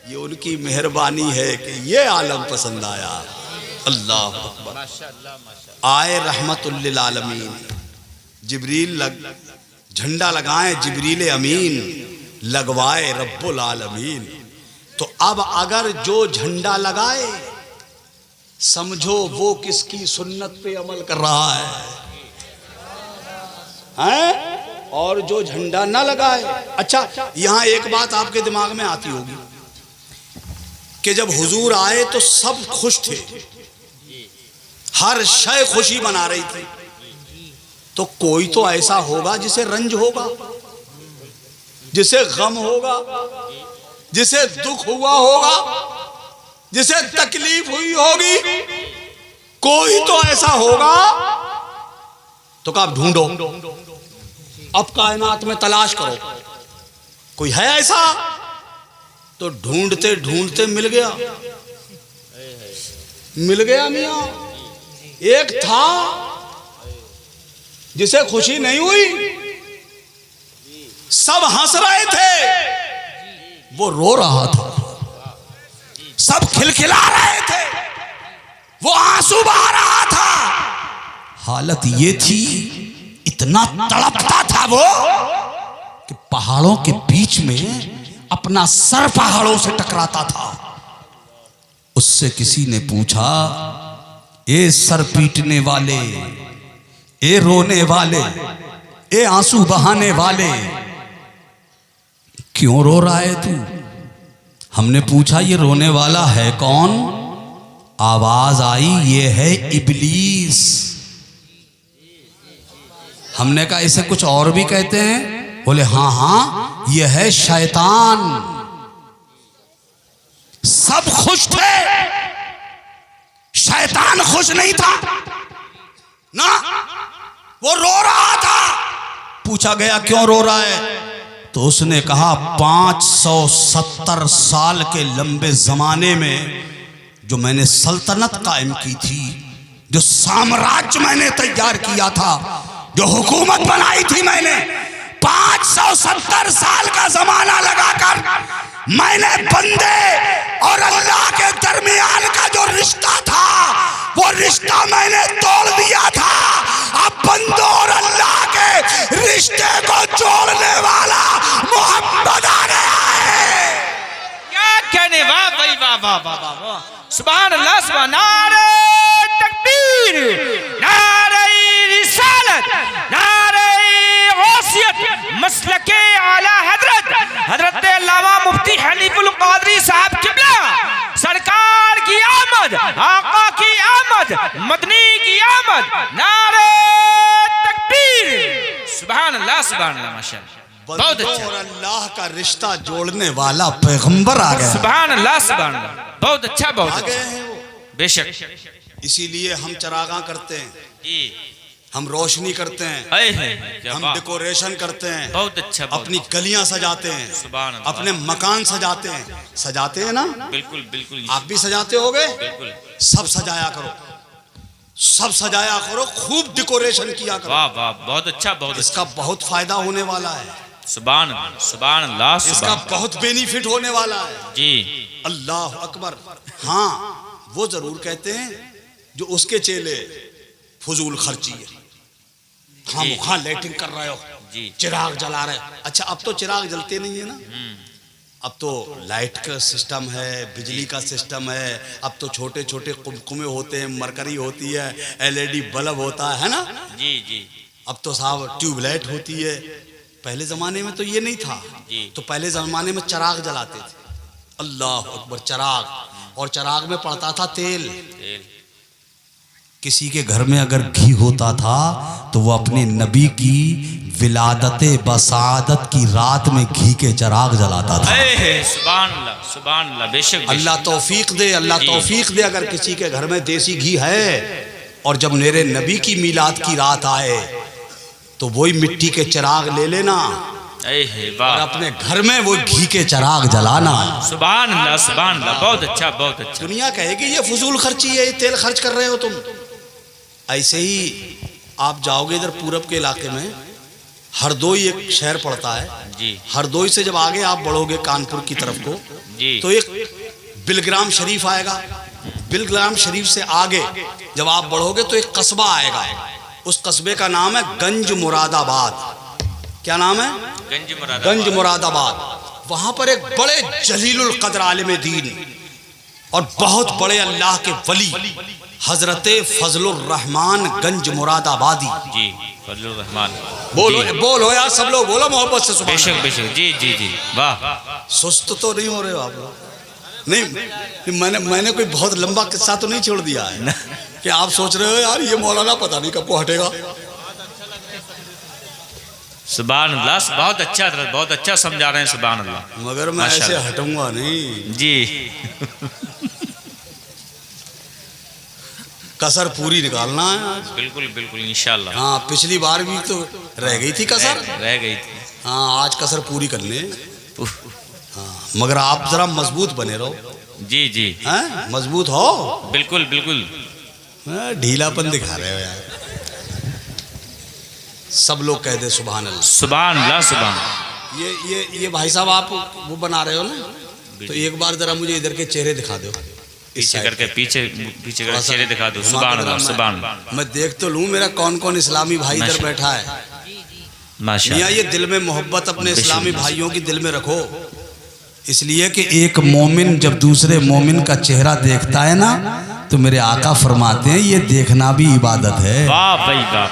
ये उनकी मेहरबानी है कि ये आलम पसंद आया। अल्लाह अकबर। आए रहमतुल लिल आलमीन, जिब्रील झंडा लगाए जिब्रील अमीन, लगवाए रब्बुल आलमीन। तो अब अगर जो झंडा लगाए, समझो वो किसकी सुन्नत पे अमल कर रहा है? और जो झंडा ना लगाए। अच्छा, यहां एक बात आपके दिमाग में आती होगी कि जब हुजूर आए तो सब खुश थे, हर शय खुशी मना रही थी, तो कोई तो ऐसा होगा जिसे रंज होगा, जिसे गम होगा, जिसे दुख हुआ होगा, जिसे तकलीफ हुई होगी। कोई तो ऐसा होगा। तो कब ढूंढो, अब कायनात में तलाश करो, कोई है ऐसा? तो ढूंढते ढूंढते मिल गया, मिल गया मियां। एक था जिसे खुशी नहीं हुई, सब हंस रहे थे, वो रो रहा था। सब खिलखिला रहे थे, वो आंसू बहा रहा था। हालत ये थी, इतना तड़पता था वो कि पहाड़ों के बीच में अपना सर पहाड़ों से टकराता था। उससे किसी ने पूछा, ए सर पीटने वाले, ए रोने वाले, ए आंसू बहाने वाले, क्यों रो रहा है तू? हमने पूछा, ये रोने वाला है कौन? आवाज आई, ये है इब्लीस। हमने कहा इसे कुछ और भी कहते हैं? बोले हाँ हाँ, ये है शैतान। सब खुश थे, शैतान खुश नहीं था ना, वो रो रहा था। पूछा गया क्यों रो रहा है? तो उसने कहा 570 साल के लंबे जमाने में जो मैंने सल्तनत कायम की थी, जो साम्राज्य मैंने तैयार किया था, जो हुकूमत बनाई थी मैंने, 570 साल का जमाना लगाकर मैंने बंदे और अल्लाह के दरमियान का जो रिश्ता था, वो रिश्ता मैंने तोड़ दिया था। अब बंदों और अल्लाह के रिश्ते को जोड़ने वाला मोहम्मद आ गया है। क्या कहने, वाह भाई वाह वाह वाह वाह वाह, सुभान अल्लाह सुभान। नारे तकबीर, नारे रिसालत, नारे गौसियत, मसलके आला हजरत हजरत अल्लामा बाद मदनी की आमद। नारे तकबीर। सुभान अल्लाह माशाअल्लाह, बहुत अच्छा। और अल्लाह का रिश्ता जोड़ने वाला पैगंबर आ गया। सुभान अल्लाह, बहुत अच्छा, बहुत आ गए अच्छा। हैं वो। बेशक, इसीलिए हम चरागा करते हैं, जी, हम रोशनी करते हैं, क्या हम बात। डेकोरेशन करते हैं, बहुत अच्छा, बहुत अपनी गलियां सजाते हैं, सुभान अल्लाह। अपने मकान सजाते हैं ना। बिल्कुल बिल्कुल, आप भी सजाते होगे। बिल्कुल। सब सजाया करो, सब सजाया करो, खूब डेकोरेशन किया करो। वाह वाह, बहुत अच्छा, बहुत इसका बहुत फायदा होने वाला है, सुभान अल्लाह, इसका बहुत बेनिफिट होने वाला है। जी, अल्लाह अकबर। हाँ, वो जरूर कहते हैं जो उसके चेले फजूल खर्ची है, हाँ मुखा लाइटिंग कर रहे हो, जी, चिराग जला रहे। अच्छा, अब तो चिराग जलते नहीं है ना, अब तो लाइट का सिस्टम है, बिजली का सिस्टम है। अब तो छोटे छोटे कुमकुमे होते हैं, मरकरी होती है, LED बल्ब होता है ना। जी जी, अब तो साहब ट्यूबलाइट होती है। पहले जमाने में तो ये नहीं था, तो पहले जमाने में चिराग जलाते थे। अल्लाह अकबर, चिराग, और चिराग में पड़ता था तेल। किसी के घर में अगर घी होता था तो वो अपने नबी की विलादत बसादत की रात में घी के चिराग जलाता था। सुभान अल्लाह, बेशक। अल्लाह तौफीक दे, अल्लाह तौफीक दे। अगर किसी के घर में देसी घी है और जब मेरे नबी की मिलाद की रात आए तो वही मिट्टी के चिराग ले लेना और अपने घर में वो घी के चिराग जलाना। सुभान अल्लाह, बहुत अच्छा, बहुत अच्छा। दुनिया कहेगी ये फजूल खर्ची है, ये तेल खर्च कर रहे हो तुम। ऐसे ही आप जाओगे इधर पूरब के इलाके में, हरदोई एक शहर पड़ता है जी। हरदोई से जब आगे आप बढ़ोगे कानपुर की तरफ को जी, तो एक बिलग्राम शरीफ आएगा। बिलग्राम शरीफ से आगे जब आप बढ़ोगे तो एक कस्बा आएगा। उस कस्बे का नाम है गंज मुरादाबाद। क्या नाम है? गंज मुरादाबाद। वहां पर एक बड़े जलीलुल कद्र आलिम दीन और बहुत बड़े अल्लाह के वली हजरत फजलुर रहमान गंज मुरादाबादी जी, फजलुर रहमान। बोलो बोलो यार, सब लोग बोलो मोहब्बत से। सुभान बेशक बेशक, जी जी जी, वाह। सुस्त तो नहीं हो रहे हो आप लोग? नहीं, मैंने कोई बहुत लंबा किस्सा तो नहीं छोड़ दिया है कि आप सोच रहे हो यार ये मौलाना पता नहीं कब को हटेगा। सुभान अल्लाह, बहुत अच्छा समझा रहे हैं। सुभान अल्लाह, मगर मैं ऐसे हटूंगा नहीं जी। कसर पूरी निकालना है आज। बिल्कुल बिल्कुल, इंशाल्लाह। हाँ, पिछली बार भी तो रह गई थी कसर, रह गई थी। हाँ, आज कसर पूरी कर ले। हाँ, मगर आप जरा मजबूत बने रहो। जी जी, हैं, मजबूत हो। बिल्कुल बिल्कुल। ढीलापन दिखा रहे हो यार। सब लोग कह दे सुभान अल्लाह, सुभान अल्लाह, सुभान। ये भाई साहब आप वो बना रहे हो ना, तो एक बार जरा मुझे इधर के चेहरे दिखा दो। पीछे करके पीछे करके चेहरे दिखा दो। सुभान अल्लाह, सुभान। मैं देख तो लूं मेरा कौन कौन इस्लामी भाई इधर बैठा है। माशाअल्लाह, ये दिल में मोहब्बत अपने इस्लामी भाइयों की दिल में रखो। इसलिए कि एक मोमिन जब दूसरे मोमिन का चेहरा देखता है ना तो मेरे आका फरमाते हैं ये देखना भी इबादत है। वाह भाई वाह,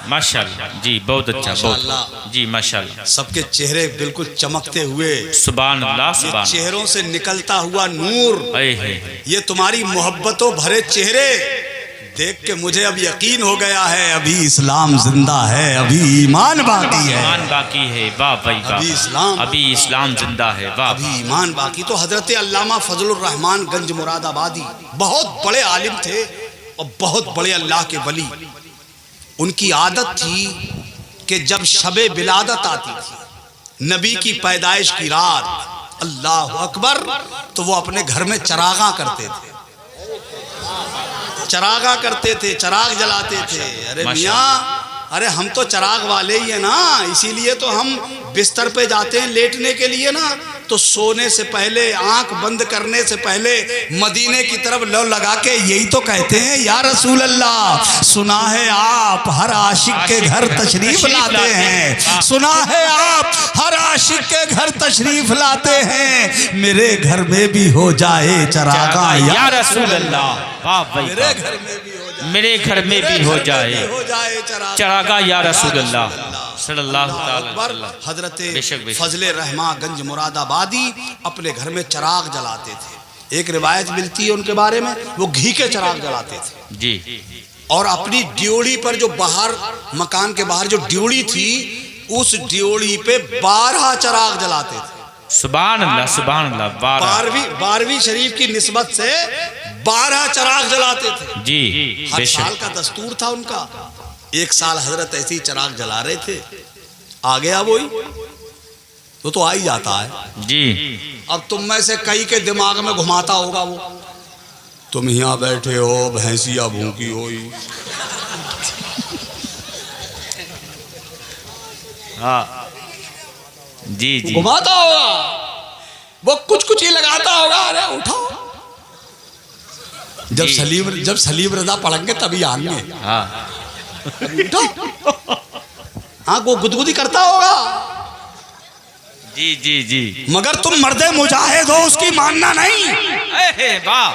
माशाअल्लाह जी, बहुत अच्छा, बहुत जी, माशाअल्लाह। सबके चेहरे बिल्कुल चमकते हुए। सुभान अल्लाह, सुभान। चेहरों से निकलता हुआ नूर, ये तुम्हारी मोहब्बतों भरे चेहरे देख के मुझे अब यकीन हो गया है अभी इस्लाम जिंदा है, अभी ईमान बाकी है। ईमान बाकी है, वाह भाई वाह। अभी इस्लाम जिंदा है, वाह। अभी ईमान बाकी। तो हजरत अल्लामा फजलुर रहमान गंज मुरादाबादी बहुत बड़े आलिम थे और बहुत बड़े अल्लाह के वली। उनकी आदत थी कि जब शबे विलादत आती थी, नबी की पैदाइश की रात, अल्लाह अकबर, तो वो अपने घर में चरागा करते थे, चरागा करते थे, चराग जलाते थे। अरे मियाँ, अरे हम तो चराग वाले ही है ना, इसीलिए तो हम बिस्तर पे जाते हैं लेटने के लिए ना, तो सोने से पहले, आंख बंद करने से पहले मदीने की तरफ लो लगा के यही तो कहते हैं, या रसूल अल्लाह, सुना है आप हर आशिक के घर तशरीफ लाते हैं, सुना है आप हर आशिक के घर तशरीफ लाते हैं, मेरे घर में भी हो जाए चरागा या रसूल अल्लाह। वाह भाई, मेरे घर में भी हो जाए, मेरे घर में भी हो जाए चरागा या रसूल अल्लाह सल्लल्लाहु अलैहि वसल्लम। हजरत फजले रहमा गंज मुरादाबादी अपने घर में चराग जलाते थे। एक रिवायत मिलती है उनके बारे में, वो घी के चिराग जलाते थे जी। और अपनी ड्योढ़ी पर जो बाहर मकान के बाहर जो ड्योढ़ी थी उस ड्योढ़ी पे 12 चिराग जलाते थे। सुभान अल्लाह सुभान अल्लाह। 12वीं शरीफ की निस्बत से 12 चिराग जलाते थे जी। हर बेशक साल का दस्तूर था उनका। एक साल हजरत ऐसे ही चिराग जला रहे थे, आ गया वही तो आ ही जाता है जी। अब तुम में से कई के दिमाग में घुमाता होगा वो, तुम यहाँ बैठे हो भैंसिया भूखी हो, हाँ जी जी। घुमाता होगा वो, कुछ ही लगाता होगा। अरे उठाओ, जब सलीम रजा पढ़ेंगे तभी आएंगे। हाँ उठो। हाँ वो गुदगुदी करता होगा। जी जी जी। मगर तुम मर्दे मुजाहिद हो उसकी मानना नहीं। वाह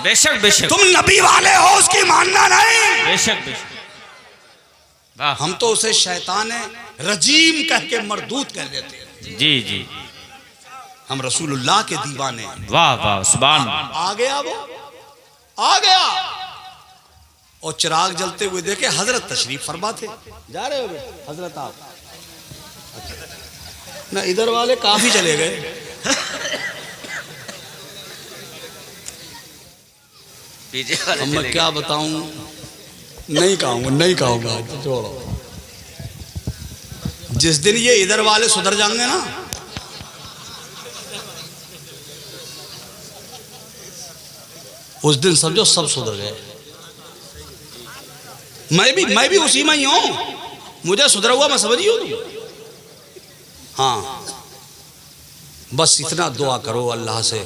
बेशक बेशक। तुम नबी वाले हो उसकी मानना नहीं। बेशक बेशक। वाह। हम तो उसे शैतान रजीम कह के मरदूत कह देते हैं। जी जी। हम रसूलुल्लाह के दीवाने। वाह वाह सुभान। आ गया वो, आ गया। और चिराग जलते हुए देखे हजरत तशरीफ फरमा थे। जा रहे हो बेटे हजरत आप? ना इधर वाले काफी चले गए। अब मैं क्या बताऊं, नहीं कहूंगा तो छोड़ो। जिस दिन ये इधर वाले सुधर जाएंगे ना, उस दिन समझो सब सुधर गए। मैं भी उसी में ही हूं, मुझे सुधरा हुआ मैं समझिए तुम। हाँ बस इतना दुआ करो अल्लाह से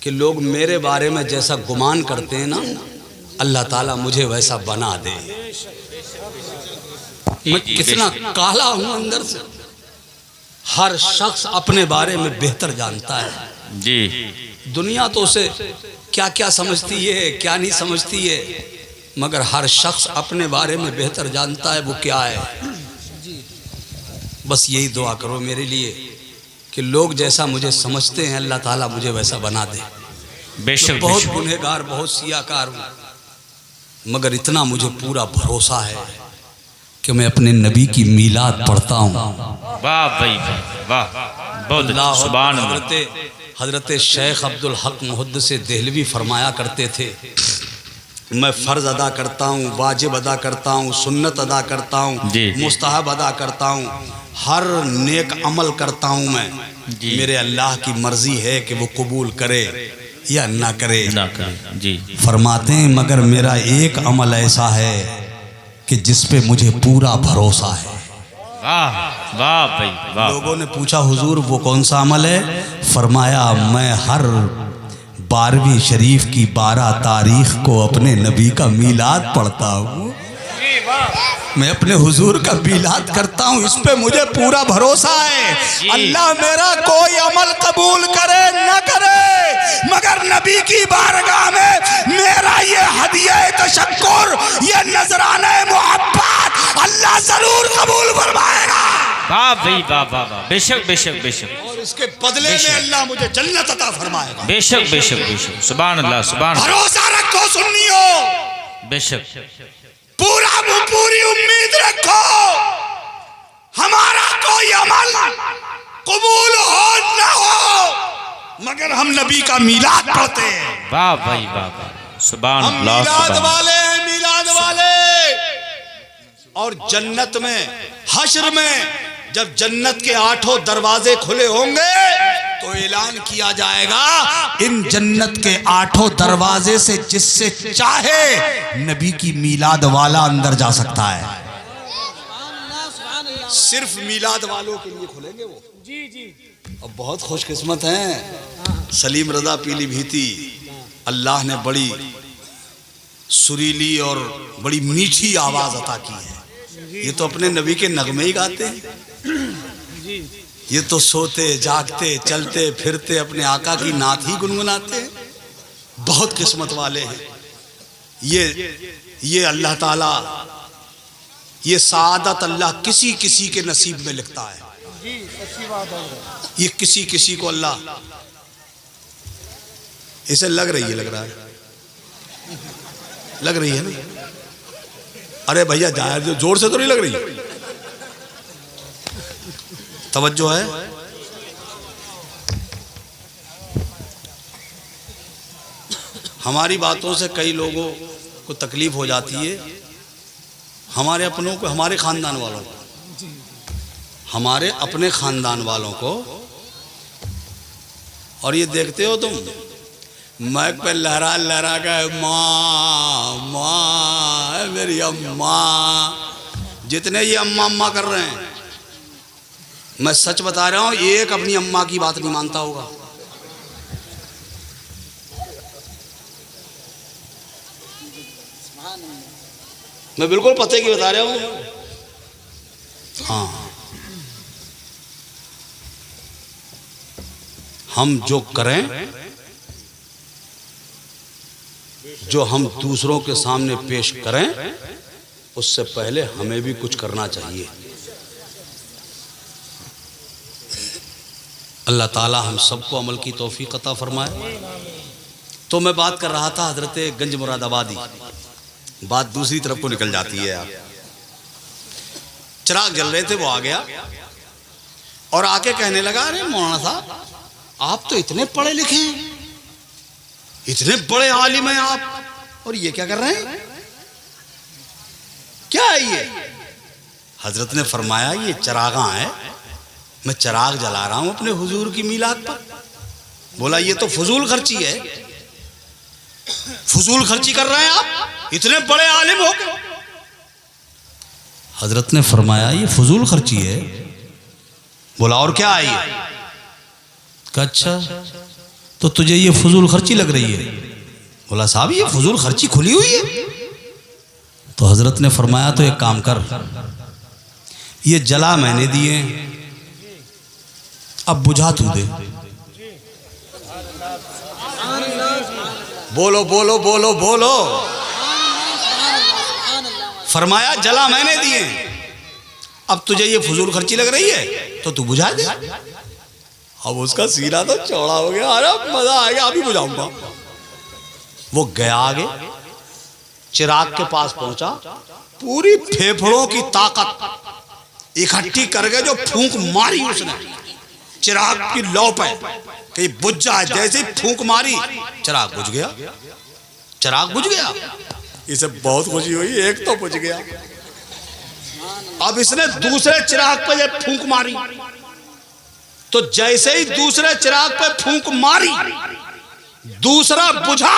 कि लोग मेरे बारे में जैसा गुमान करते हैं ना, अल्लाह ताला मुझे वैसा बना दे। मैं कितना काला हूं अंदर से। हर शख्स अपने बारे में बेहतर जानता है जी। दुनिया तो उसे क्या क्या समझती है क्या नहीं समझती है, मगर हर शख्स अपने बारे में बेहतर जानता है वो क्या है। बस यही दुआ करो मेरे लिए कि लोग जैसा मुझे समझते हैं अल्लाह ताला मुझे वैसा बना दे। बेशक मैं बहुत बेशक। गुनहगार बहुत सियाकार हूँ, मगर इतना मुझे पूरा भरोसा है कि मैं अपने नबी की मीलाद पढ़ता हूँ। वाह भाई वाह बहुत अच्छा, सुभान अल्लाह। हजरत शेख अब्दुल हक मुहद्दिस देहलवी फरमाया करते थे, मैं फ़र्ज़ अदा करता हूँ, वाजिब अदा करता हूँ, सुन्नत अदा करता हूँ, मुस्तहब अदा करता हूँ, हर नेक अमल करता हूँ मैं। मेरे अल्लाह की मर्ज़ी है कि वो कबूल करे या ना करे। जी। फरमाते हैं मगर मेरा एक अमल ऐसा है कि जिस पे मुझे पूरा भरोसा है। वाह वाह भाई वाह। लोगों ने पूछा हुजूर वो कौन सा अमल है? फरमाया मैं हर 12वीं शरीफ की 12 तारीख को अपने नबी का मीलाद पढ़ता हूँ। मैं अपने हुजूर का मीलाद करता हूँ, इस पे मुझे पूरा भरोसा है। अल्लाह मेरा कोई अमल कबूल करे न करे, मगर नबी की बारगाह में मेरा ये हदिया तशक्कुर, ये नजराने मोहब्बत अल्लाह जरूर कबूल फरमाएगा। वाह भाई वाह वाह वाह। बेशक बेशक बेशक। और इसके बदले में अल्लाह मुझे जन्नत अता फरमाएगा। बेशक बेशक बेशक। सुभान अल्लाह सुभान। भरोसा रखो सुन्नियो, बेशक पूरी उम्मीद रखो। हमारा कोई अमल कबूल हो न हो, मगर हम नबी का मीलाद पढ़ते हैं। वाह भाई वाह वाह। सुभान हम अल्लाह मीलाद सुभान। वाले हैं, मीलाद वाले। और जन्नत में हश्र में जब जन्नत के 8 दरवाजे खुले होंगे तो ऐलान किया जाएगा इन जन्नत के 8 दरवाजे से जिससे चाहे नबी की मीलाद वाला अंदर जा सकता है। सिर्फ मीलाद वालों के लिए खुलेंगे वो। जी जी। अब बहुत खुशकिस्मत हैं सलीम रजा पीलीभीती, अल्लाह ने बड़ी सुरीली और बड़ी मीठी आवाज अता की है। ये तो अपने नबी के नगमे ही गाते हैं। ये तो सोते जागते चलते फिरते अपने आका की नात ही गुनगुनाते हैं। बहुत किस्मत वाले हैं ये अल्लाह ताला, ये सादत अल्लाह किसी किसी के नसीब में लिखता है। ये किसी किसी को अल्लाह इसे लग रही है, लग रहा है, लग रही है ना? अरे भैया जाए, जो जोर से तो नहीं लग रही, तवज्जो है। हमारी बातों से कई लोगों को तकलीफ हो जाती है, हमारे अपनों को, हमारे खानदान वालों को, हमारे अपने खानदान वालों को। और ये देखते हो तुम, मैक पे लहरा लहरा के माँ माँ मेरी अम्मा, जितने ये अम्मा अम्मा कर रहे हैं, मैं सच बता रहा हूँ, एक अपनी अम्मा की बात नहीं मानता होगा। मैं बिल्कुल पते की बता रहा हूँ। हाँ, हम जो करें, जो हम दूसरों के सामने पेश करें, उससे पहले हमें भी कुछ करना चाहिए। अल्लाह ताला हम सबको अमल की तौफीक अता फरमाए। तो मैं बात कर रहा था हजरत गंज मुरादाबादी, बात दूसरी तरफ को निकल जाती है यार। चिराग जल रहे थे, वो आ गया और आके कहने लगा, अरे मौलाना साहब, आप तो इतने पढ़े लिखे हैं, इतने बड़े आलिम हैं आप, और ये क्या कर रहे हैं, क्या है ये? हजरत ने फरमाया, ये चिरागा है, मैं चिराग जला रहा हूं अपने हुजूर की मीलाद पर। बोला, ये तो फजूल खर्ची है, फजूल खर्ची कर रहे हैं आप, इतने बड़े आलिम हो गए। हजरत ने फरमाया, ये फजूल खर्ची है। बोला, और क्या है ये? अच्छा, तो तुझे ये फजूल खर्ची लग रही है? बोला, साहब ये फजूल खर्ची खुली हुई है। तो हजरत ने फरमाया, तो एक काम कर, ये जला मैंने दिए, अब बुझा तू दे। बोलो बोलो बोलो बोलो। फरमाया, जला मैंने दिए, अब तुझे ये फजूल खर्ची लग रही है तो तू बुझा दे। अब उसका सीना तो चौड़ा हो गया, अरे मजा आएगा, अभी बुझाऊंगा। वो गया आगे, चिराग के पास पहुंचा, पूरी फेफड़ों की ताकत इकट्ठी करके जो फूंक मारी उसने चिराग की लौ पे कि बुझ जाए, जैसे फूंक मारी चिराग बुझ गया, चिराग बुझ गया। इसे बहुत खुशी हुई, एक तो बुझ गया। अब इसने दूसरे चिराग पे ये फूंक मारी, तो जैसे ही दूसरे चिराग पे फूंक मारी, दूसरा बुझा,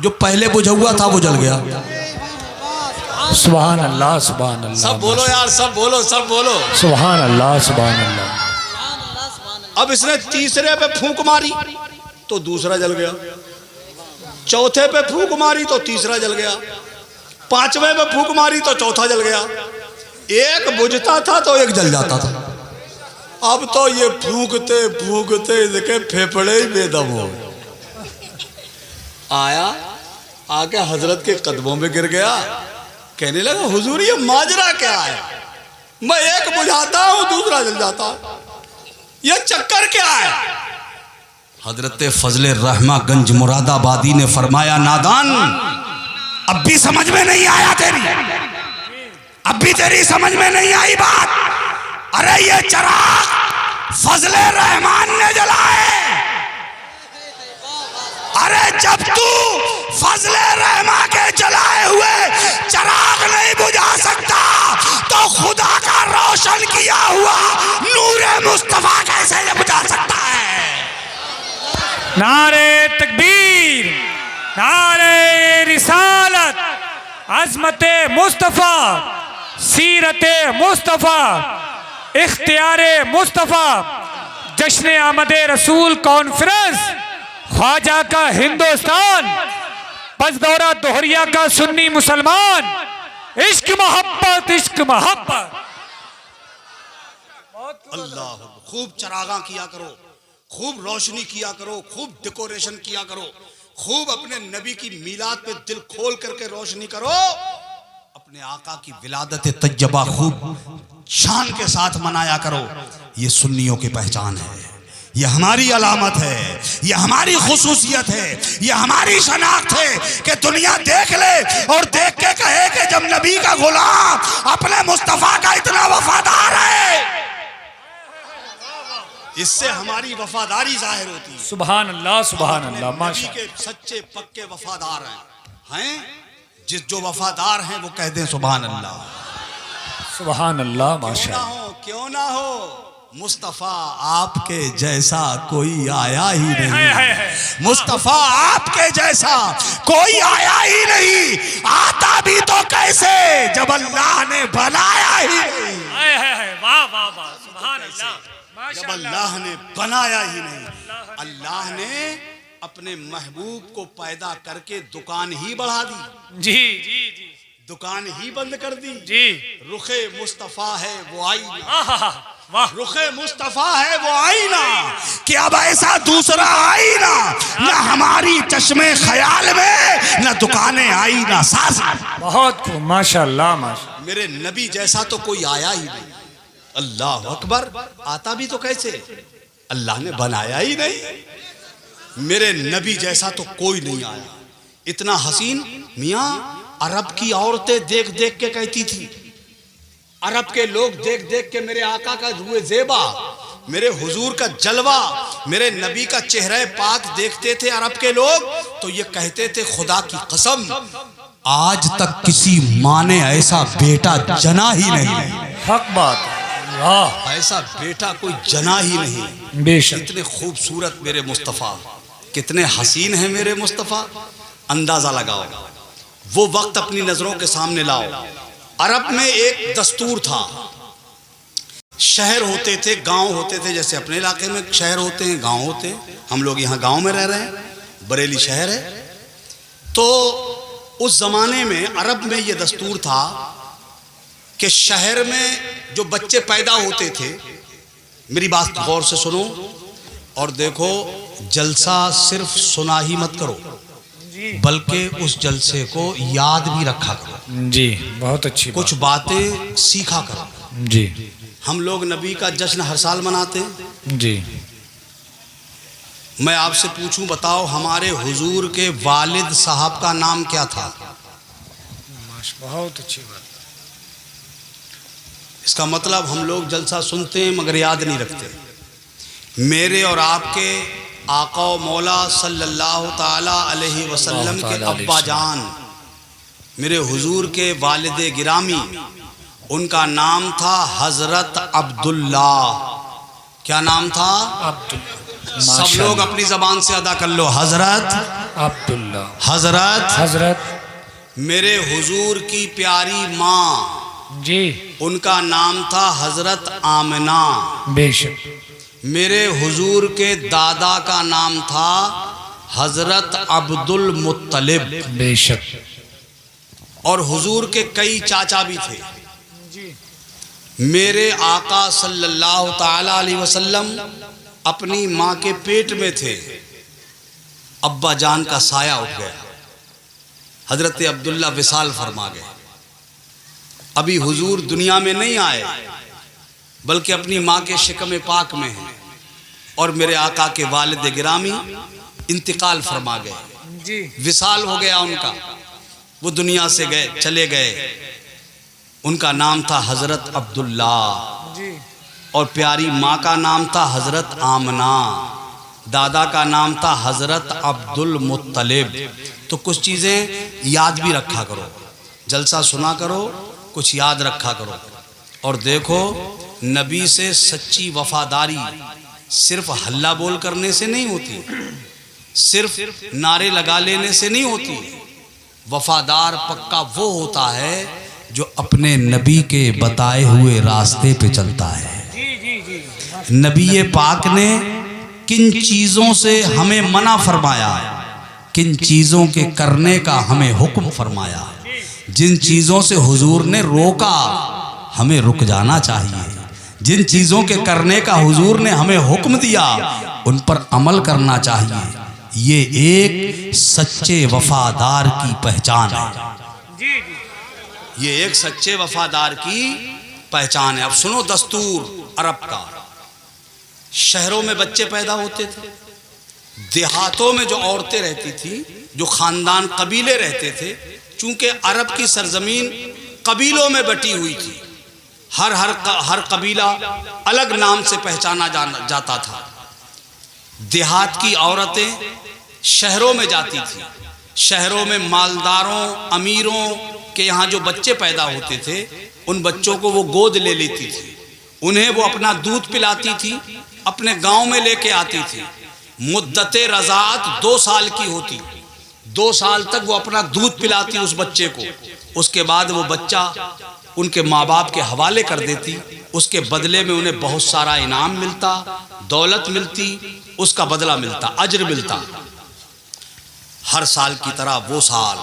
जो पहले बुझा हुआ था वो जल गया। सुभान अल्लाह, सुभान अल्लाह। सब बोलो यार, सब बोलो, सब बोलो। सुभान अल्लाह, सुभान अल्लाह। अब इसने तीसरे पे फूंक मारी तो दूसरा जल गया, चौथे पे फूंक मारी तो तीसरा जल गया, पांचवें पे फूंक मारी तो चौथा जल गया। एक बुझता था तो एक जल जाता था। अब तो ये फूंकते फूंकते इसके फेफड़े ही बेदम हो। आया, आके हजरत के कदमों में गिर गया, कहने लगा, हुजूर ये माजरा क्या है? मैं एक बुझाता हूं दूसरा जल जाता, ये चक्कर क्या है? हजरत फजले रहमा गंज मुरादाबादी ने फरमाया, नादान, अब भी समझ में नहीं आया तेरी, अब भी तेरी समझ में नहीं आई बात। अरे ये चिराग फजले रहमान ने जलाए। अरे जब तू फजले रहमा के जलाए हुए चिराग नहीं बुझा सकता, तो खुदा का रोशन किया हुआ नूरे मुस्तफा कैसे बुझा सकता है? नारे तकबीर, नारे रिसालत, अज़मत मुस्तफ़ा, सीरत मुस्तफ़ा, इख्तियार मुस्तफ़ा, जश्न आमद रसूल कॉन्फ्रेंस, ख्वाजा का हिंदुस्तान, बस दौरा दोहरिया का सुन्नी मुसलमान, इश्क मोहब्बत, इश्क मोहब्बत। अल्लाह, खूब चरागा किया करो, खूब रोशनी किया करो, खूब डेकोरेशन किया करो, खूब अपने नबी की मीलाद पे दिल खोल करके रोशनी करो, अपने आका की विलादत तज्जबा खूब शान के साथ मनाया करो। ये सुन्नियों की पहचान है, यह हमारी अलामत है, यह हमारी खुसूसियत है, यह हमारी शनाख्त है कि दुनिया देख ले और देख के कहे कि जब नबी का गुलाम अपने मुस्तफा का इतना वफादार है, इससे हमारी वफादारी जाहिर होती है। सुभान अल्लाह, सुभान अल्लाह, नबी माशा के सच्चे पक्के वफादार हैं। जिस जो वफादार हैं वो कह दें सुभान अल्लाह, सुभान अल्लाह, माशा क्यों ना हो, क्यों ना हो, मुस्तफा आपके जैसा कोई आया ही नहीं, मुस्तफा आपके जैसा कोई आया ही नहीं, आता भी तो कैसे जब अल्लाह ने बनाया ही नहीं, वाह वाह वाह, सुभान अल्लाह, जब अल्लाह ने बनाया ही नहीं। अल्लाह ने अपने महबूब को पैदा करके दुकान ही बढ़ा दी, जी जी जी, दुकान ही बंद कर दी जी। रुखे मुस्तफा है वो आईना, वाह, रुखे मुस्तफा है वो आईना कि अब ऐसा दूसरा आईना न हमारी चश्मे ख्याल में, न दुकानें आईना सास। बहुत खूब, माशाअल्लाह, माशा। मेरे नबी जैसा तो कोई आया ही नहीं। अल्लाह अकबर, आता भी तो कैसे, अल्लाह ने बनाया ही नहीं। मेरे नबी जैसा तो कोई नहीं आया, इतना हसीन। मियाँ अरब की औरतें देख देख के कहती थी, अरब के लोग देख देख के मेरे आका का रूए ज़ेबा, मेरे हुजूर का जलवा, मेरे नबी का चेहरे पाक देखते थे अरब के लोग, तो ये कहते थे खुदा की कसम आज तक किसी माँ ने ऐसा बेटा जना ही नहीं, हक बात, वाह, ऐसा बेटा कोई जना ही नहीं। बेशक। इतने खूबसूरत मेरे मुस्तफ़ा, कितने हसीन हैं मेरे मुस्तफ़ा। अंदाज़ा लगाओ, वो वक्त अपनी नज़रों के सामने लाओ। अरब में एक दस्तूर था, शहर होते थे, गांव होते थे, जैसे अपने इलाके में शहर होते हैं, गांव होते हैं। हम लोग यहाँ गांव में रह रहे हैं, बरेली शहर है। तो उस ज़माने में अरब में ये दस्तूर था कि शहर में जो बच्चे पैदा होते थे, मेरी बात गौर से सुनो और देखो, जलसा सिर्फ सुना ही मत करो, बल्कि उस जलसे को याद भी रखा करो। जी, बहुत अच्छी कुछ बातें सीखा करो। जी, हम लोग नबी का जश्न हर साल मनाते हैं। जी। मैं आपसे पूछूं, बताओ हमारे हुजूर के वालिद साहब का नाम क्या था? बहुत अच्छी बात। इसका मतलब हम लोग जलसा सुनते हैं मगर याद नहीं रखते। मेरे और आपके आका मौला सल्लल्लाहु ताला अलैहि वसल्लम के अब्बा जान, मेरे हुजूर के वालिद गिरामी, उनका नाम था हजरत अब्दुल्ला। क्या नाम था? अब्दुल्ला। सब लोग अपनी जबान से अदा कर लो, हजरत अब्दुल्ला। हजरत हजरत मेरे हुजूर की प्यारी माँ, जी, उनका नाम था हजरत आमिना। बेशक। मेरे हुजूर के दादा का नाम था हजरत अब्दुल मुत्तलिब। बेशक। और हुजूर के कई चाचा भी थे। मेरे आका सल्लल्लाहु ताला अलैहि वसल्लम अपनी माँ के पेट में थे, अब्बा जान का साया उठ गया, हजरत अब्दुल्ला विसाल फरमा गए। अभी हुजूर दुनिया में नहीं आए, बल्कि अपनी माँ के शिकम पाक में हैं, और मेरे आका के वालिद गिरामी इंतकाल फरमा गए, जी, विसाल हो गया उनका, वो दुनिया से गए, चले गए। उनका नाम था हजरत अब्दुल्ला, जी, और प्यारी माँ का नाम था हजरत आमना, दादा का नाम था हजरत अब्दुल मुत्तलिब। तो कुछ चीज़ें याद भी रखा करो, जलसा सुना करो, कुछ याद रखा करो। और देखो, नबी से सच्ची वफादारी सिर्फ हल्ला बोल करने से नहीं होती, सिर्फ नारे लगा लेने से नहीं होती। वफादार पक्का वो होता है जो अपने नबी के बताए हुए रास्ते पे चलता है। नबी पाक ने किन चीज़ों से हमें मना फरमाया, किन चीज़ों के करने का हमें हुक्म फरमाया, जिन चीज़ों से हुजूर ने रोका हमें रुक जाना चाहिए, जिन चीज़ों के करने का हुजूर ने हमें हुक्म दिया उन पर अमल करना चाहिए। ये एक सच्चे वफादार की पहचान है। ये एक सच्चे वफादार की पहचान है। अब सुनो दस्तूर अरब का। शहरों में बच्चे पैदा होते थे, देहातों में जो औरतें रहती थी, जो खानदान कबीले रहते थे, चूंकि अरब की सरजमीन कबीलों में बटी हुई थी, हर कबीला अलग नाम से पहचाना जाता था। देहात की औरतें शहरों में जाती थी, शहरों में मालदारों अमीरों के यहाँ जो बच्चे पैदा होते थे उन बच्चों को वो गोद ले लेती थी, उन्हें वो अपना दूध पिलाती थी, अपने गांव में लेके आती थी। मुद्दते रज़ाअत 2 साल की होती, 2 साल तक वो अपना दूध पिलाती उस बच्चे को। उसके बाद वो बच्चा उनके माँ बाप के हवाले कर देती, उसके बदले में उन्हें बहुत सारा इनाम मिलता, दौलत मिलती, उसका बदला मिलता, अज्र मिलता। हर साल की तरह वो साल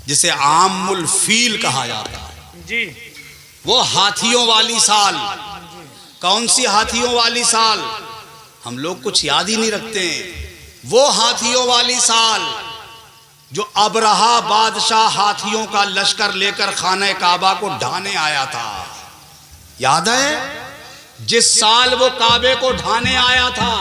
जिसे आमुल फील कहा जाता है जी, वो हाथियों वाली साल। कौन सी हाथियों वाली साल? हम लोग कुछ याद ही नहीं रखते हैं। वो हाथियों वाली साल जो अबरहा बादशाह हाथियों का लश्कर लेकर खाने काबा को ढाने आया था। याद है? जिस साल वो काबे को ढाने आया था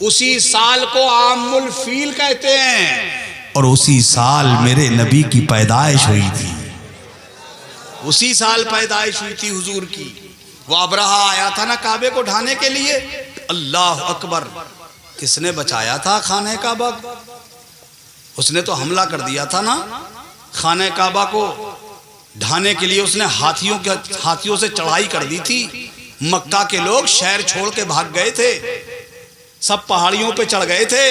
उसी साल को आमुल फील कहते हैं, और उसी साल मेरे नबी की पैदाइश हुई थी। उसी साल पैदाइश हुई थी हुजूर की। वो अबरहा आया था ना काबे को ढाने के लिए। अल्लाह अकबर, किसने बचाया था खाने काबा? उसने तो हमला कर दिया था ना खाने काबा को ढाने के लिए। उसने हाथियों से चढ़ाई कर दी थी। मक्का के लोग शहर छोड़ के भाग गए थे, सब पहाड़ियों पे चढ़ गए थे।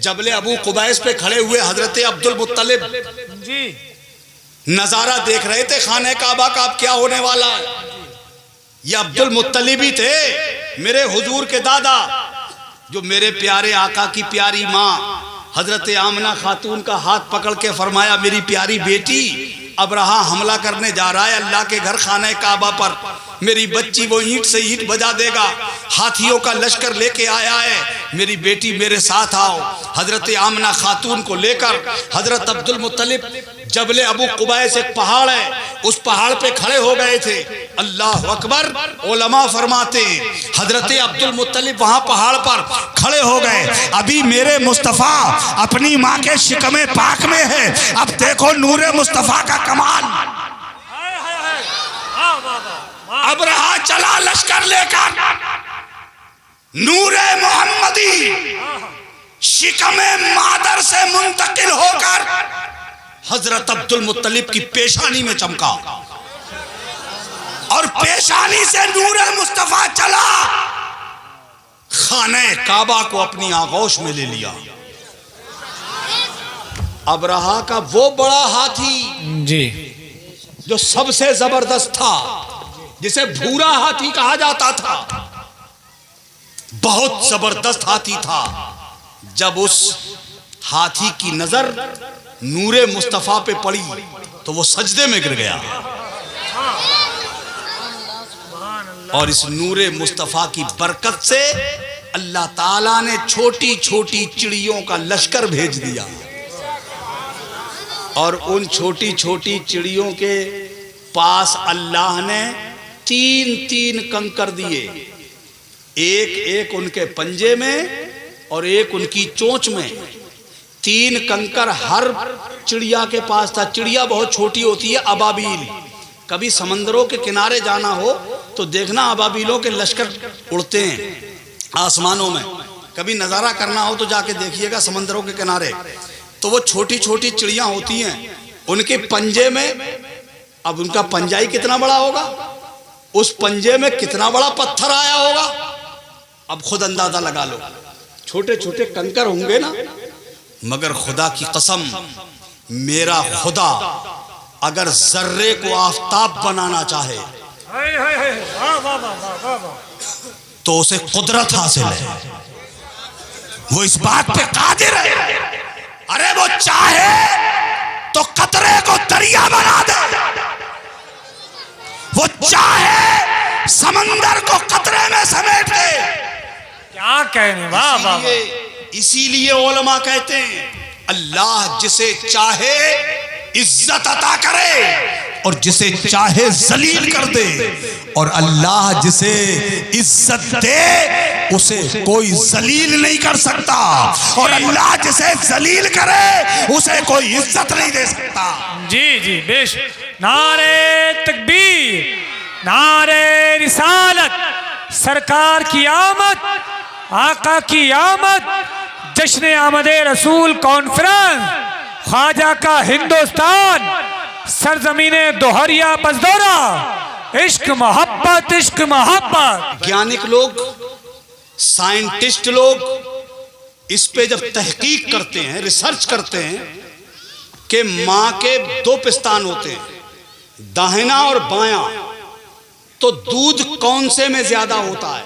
जबले अबू कुबैस पे खड़े हुए हजरत अब्दुल मुत्तलिब जी नजारा देख रहे थे खाने काबा का, अब क्या होने वाला है। ये अब्दुल मुत्तलिब ही थे, मेरे हुजूर के दादा, जो मेरे प्यारे आका की प्यारी माँ हजरत आमना खातून का हाथ पकड़ के फरमाया, मेरी प्यारी बेटी, अबरहा हमला करने जा रहा है अल्लाह के घर खाने काबा पर, मेरी बच्ची वो ईंट से ईंट बजा देगा, हाथियों का लश्कर लेके आया है, मेरी बेटी मेरे साथ आओ। हजरत आमना खातून को लेकर हजरत अब्दुल मुत्तलिब जबले अबू कुबैस एक पहाड़ है, उस पहाड़ पे खड़े हो गए थे। अल्लाह अकबर। उलमा फरमाते हैं हजरत अब्दुल मुत्तलिब वहां पहाड़ पर खड़े हो गए। अभी मेरे मुस्तफ़ा अपनी माँ के शिकमे पाक में है। अब देखो नूरे मुस्तफ़ा का कमाल। अबरहा चला लश्कर लेकर, नूरे मोहम्मदी शिकमे मादर से मुंतकिल होकर हजरत अब्दुल मुत्तलिब की पेशानी में चमका, और पेशानी से नूरे मुस्तफा चला, खाने काबा को अपनी आगोश में ले लिया। अबरहा का वो बड़ा हाथी जी जो सबसे जबरदस्त था, जिसे भूरा हाथी कहा जाता था, बहुत जबरदस्त हाथी था। जब उस हाथी की नजर नूरे मुस्तफा पे पड़ी तो वो सजदे में गिर गया, और इस नूरे मुस्तफा की बरकत से अल्लाह ताला ने छोटी छोटी चिड़ियों का लश्कर भेज दिया, और उन छोटी छोटी चिड़ियों के पास अल्लाह ने 3-3 कंकर दिए, एक एक उनके पंजे में और एक उनकी चोंच में। 3 कंकर हर चिड़िया के पास था। चिड़िया बहुत छोटी होती है, अबाबील। कभी समंदरों के किनारे जाना हो तो देखना अबाबीलों के लश्कर उड़ते हैं आसमानों में। कभी नज़ारा करना हो तो जाके देखिएगा समंदरों के किनारे, तो वो छोटी छोटी चिड़िया होती हैं, उनके पंजे में। अब उनका पंजा ही कितना बड़ा होगा, उस पंजे में कितना बड़ा पत्थर आया होगा, अब खुद अंदाजा लगा लो। छोटे छोटे कंकर होंगे ना, मगर खुदा की कसम, मेरा खुदा अगर जर्रे को आफताब बनाना चाहे तो उसे कुदरत हासिल है, वो इस बात पे कादिर है। अरे वो चाहे तो कतरे को दरिया बना दे, वो चाहे समंदर को कतरे में समेट दे। क्या कहने, वाह वाह। इसीलिए उलमा कहते हैं अल्लाह जिसे चाहे इज्जत अता करे, और जिसे चाहे जलील कर दे, और अल्लाह जिसे इज्जत दे उसे कोई जलील नहीं कर सकता, और अल्लाह जिसे जलील करे उसे कोई इज्जत नहीं दे सकता। जी जी बेश। नारे तकबीर, नारे रिसालत, सरकार की आमद, आका की आमद, जश्न आमदे रसूल कॉन्फ्रेंस, ख्वाजा का हिंदुस्तान, सरजमीने दोहरिया पसदौरा, इश्क मोहब्बत, इश्क मोहब्बत। वैज्ञानिक लोग, साइंटिस्ट लोग इस पे जब तहकीक करते हैं, रिसर्च करते हैं कि माँ के दो पिस्तान होते हैं, दाहिना और बायां, तो दूध कौन से में ज्यादा होता है,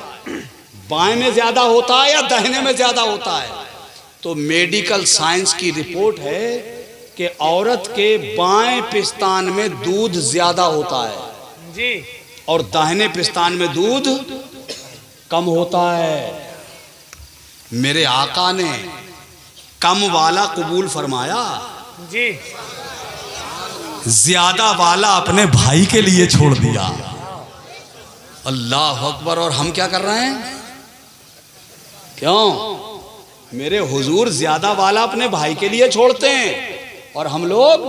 बाएं में ज्यादा होता है या दाहिने में ज्यादा होता है? तो मेडिकल साइंस की रिपोर्ट है कि औरत के बाएं पिस्तान में दूध ज्यादा होता है जी, और दाहिने पिस्तान में दूध कम होता है। मेरे आका ने कम वाला कबूल फरमाया, जी ज्यादा वाला अपने भाई के लिए छोड़ दिया। अल्लाह अकबर। और हम क्या कर रहे हैं? क्यों? मेरे हुजूर ज्यादा वाला अपने भाई के लिए छोड़ते हैं और हम लोग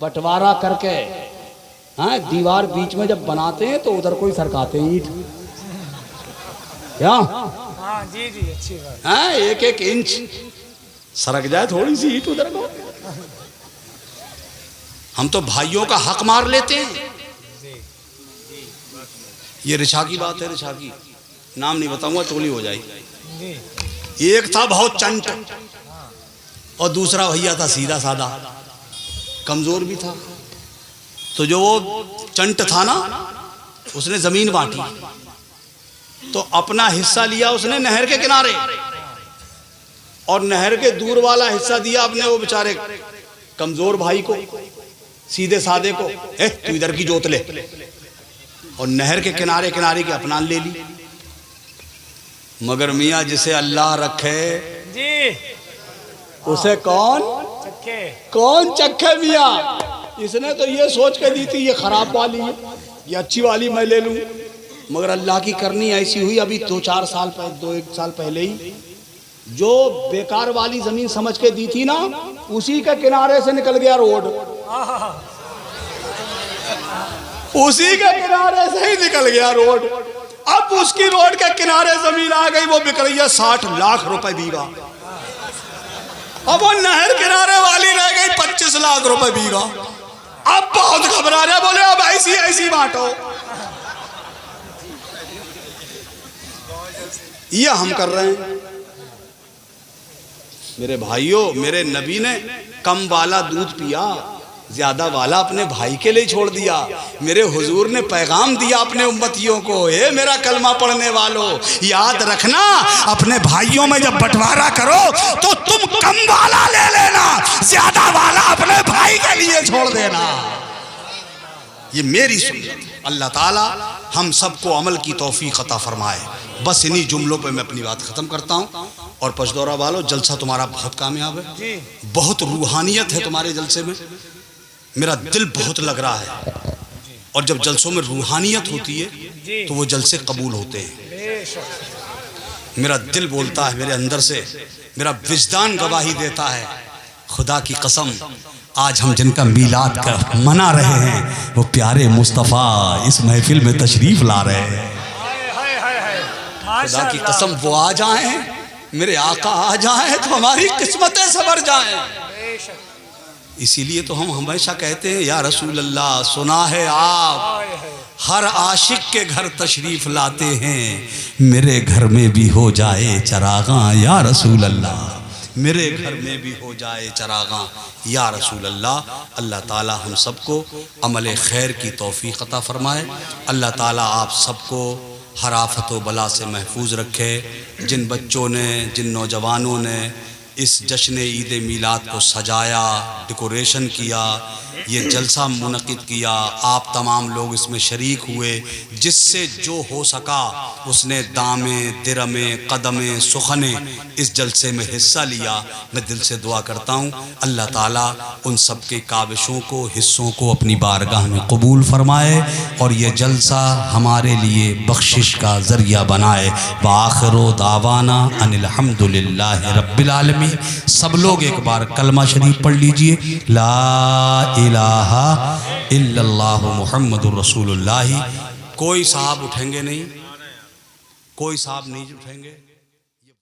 बंटवारा करके, हाँ, दीवार बीच में जब बनाते हैं तो उधर कोई सरकाते हैं ईंट। क्या? हाँ जी जी, अच्छी बात। हाँ, एक एक इंच सरक जाए थोड़ी सी ईंट उधर को। हम तो भाइयों का हक मार लेते हैं। ये रिछा की बात है, रिछा की नाम नहीं बताऊंगा, टोली हो जाएगी। एक था बहुत चंट और दूसरा भैया था सीधा साधा, कमजोर भी था। तो जो वो चंट था ना, उसने जमीन बांटी तो अपना हिस्सा लिया उसने नहर के किनारे, और नहर के दूर वाला हिस्सा दिया अपने वो बेचारे कमजोर भाई को, सीधे साधे को। तू इधर की जोत ले, और नहर के किनारे किनारे के अपना ले ली। मगर मियाँ जिसे अल्लाह रखे जी, उसे कौन चखे मियाँ। इसने तो ये सोच के दी थी ये खराब वाली है, ये अच्छी वाली मैं ले लूं। मगर अल्लाह की करनी ऐसी हुई, अभी 2-4 साल पहले, 1 साल पहले ही जो बेकार वाली जमीन समझ के दी थी ना, उसी के किनारे से निकल गया रोड, उसी के किनारे से ही निकल गया रोड। अब उसकी रोड के किनारे जमीन आ गई, वो बिक रही है 60 लाख रुपए बीघा। अब वो नहर किनारे वाली रह गई 25 लाख रुपए बीघा। अब बहुत घबरा रहे, बोले अब ऐसी ऐसी बांटो। ये हम कर रहे हैं। मेरे भाइयों, मेरे नबी ने कम वाला दूध पिया, ज्यादा वाला अपने भाई के लिए छोड़ दिया। मेरे हुजूर ने पैगाम दिया अपने उम्मतियों को, हे मेरा कलमा पढ़ने वालों, याद रखना अपने भाइयों में जब बंटवारा करो तो तुम कम वाला ले लेना, ज्यादा वाला अपने भाई के लिए छोड़ देना। ये मेरी सुन्नत। अल्लाह ताला हम सबको अमल की तौफीक अता फरमाए। बस इन्हीं जुमलों पे मैं अपनी बात ख़त्म करता हूँ। और पचदौरा वालों, जलसा तुम्हारा बहुत कामयाब है, बहुत रूहानियत है तुम्हारे जलसे में, मेरा दिल बहुत लग रहा है। और जब जलसों में रूहानियत होती है तो वो जलसे कबूल होते हैं। मेरा दिल बोलता है, मेरे अंदर से मेरा विजदान गवाही देता है, खुदा की कसम आज हम जिनका मीलाद का मना रहे हैं वो प्यारे मुस्तफ़ा इस महफिल में तशरीफ ला रहे हैं। खुदा की कसम वो आ जाएं, मेरे आका आ जाएं तो हमारी किस्मतें संवर जाएं। इसीलिए तो हम हमेशा कहते हैं, या रसूल अल्लाह, सुना है आप हर आशिक के घर तशरीफ लाते हैं, मेरे घर में भी हो जाए चरागा या रसूल अल्लाह, मेरे घर में भी हो जाए चरागा या रसूल अल्लाह। अल्लाह ताला हम सबको अमल खैर की तौफीक अता फरमाए। अल्लाह ताला आप सबको हर आफत व बला से महफूज रखे। जिन बच्चों ने, जिन नौजवानों ने इस जश्न ईद मिलाद को सजाया, डेकोरेशन किया, ये जलसा मुनक़िद किया, आप तमाम लोग इसमें शरीक हुए, जिससे जो हो सका उसने दामे दिरमे कदमे सुखने इस जलसे में हिस्सा लिया। मैं दिल से दुआ करता हूँ अल्लाह ताला उन सब के काविशों को, हिस्सों को अपनी बारगाह में कबूल फरमाए और ये जलसा हमारे लिए बख्शिश का ज़रिया बनाए। व आखिरो दावाना अनिल हम्दुलिल्लाहि रब्बिल आलमीन। सब लोग एक बार कलमा शरीफ पढ़ लीजिए, ला इलाहा इल्लल्लाहु मुहम्मदुर रसूलुल्लाह। कोई साहब उठेंगे नहीं, कोई साहब नहीं उठेंगे।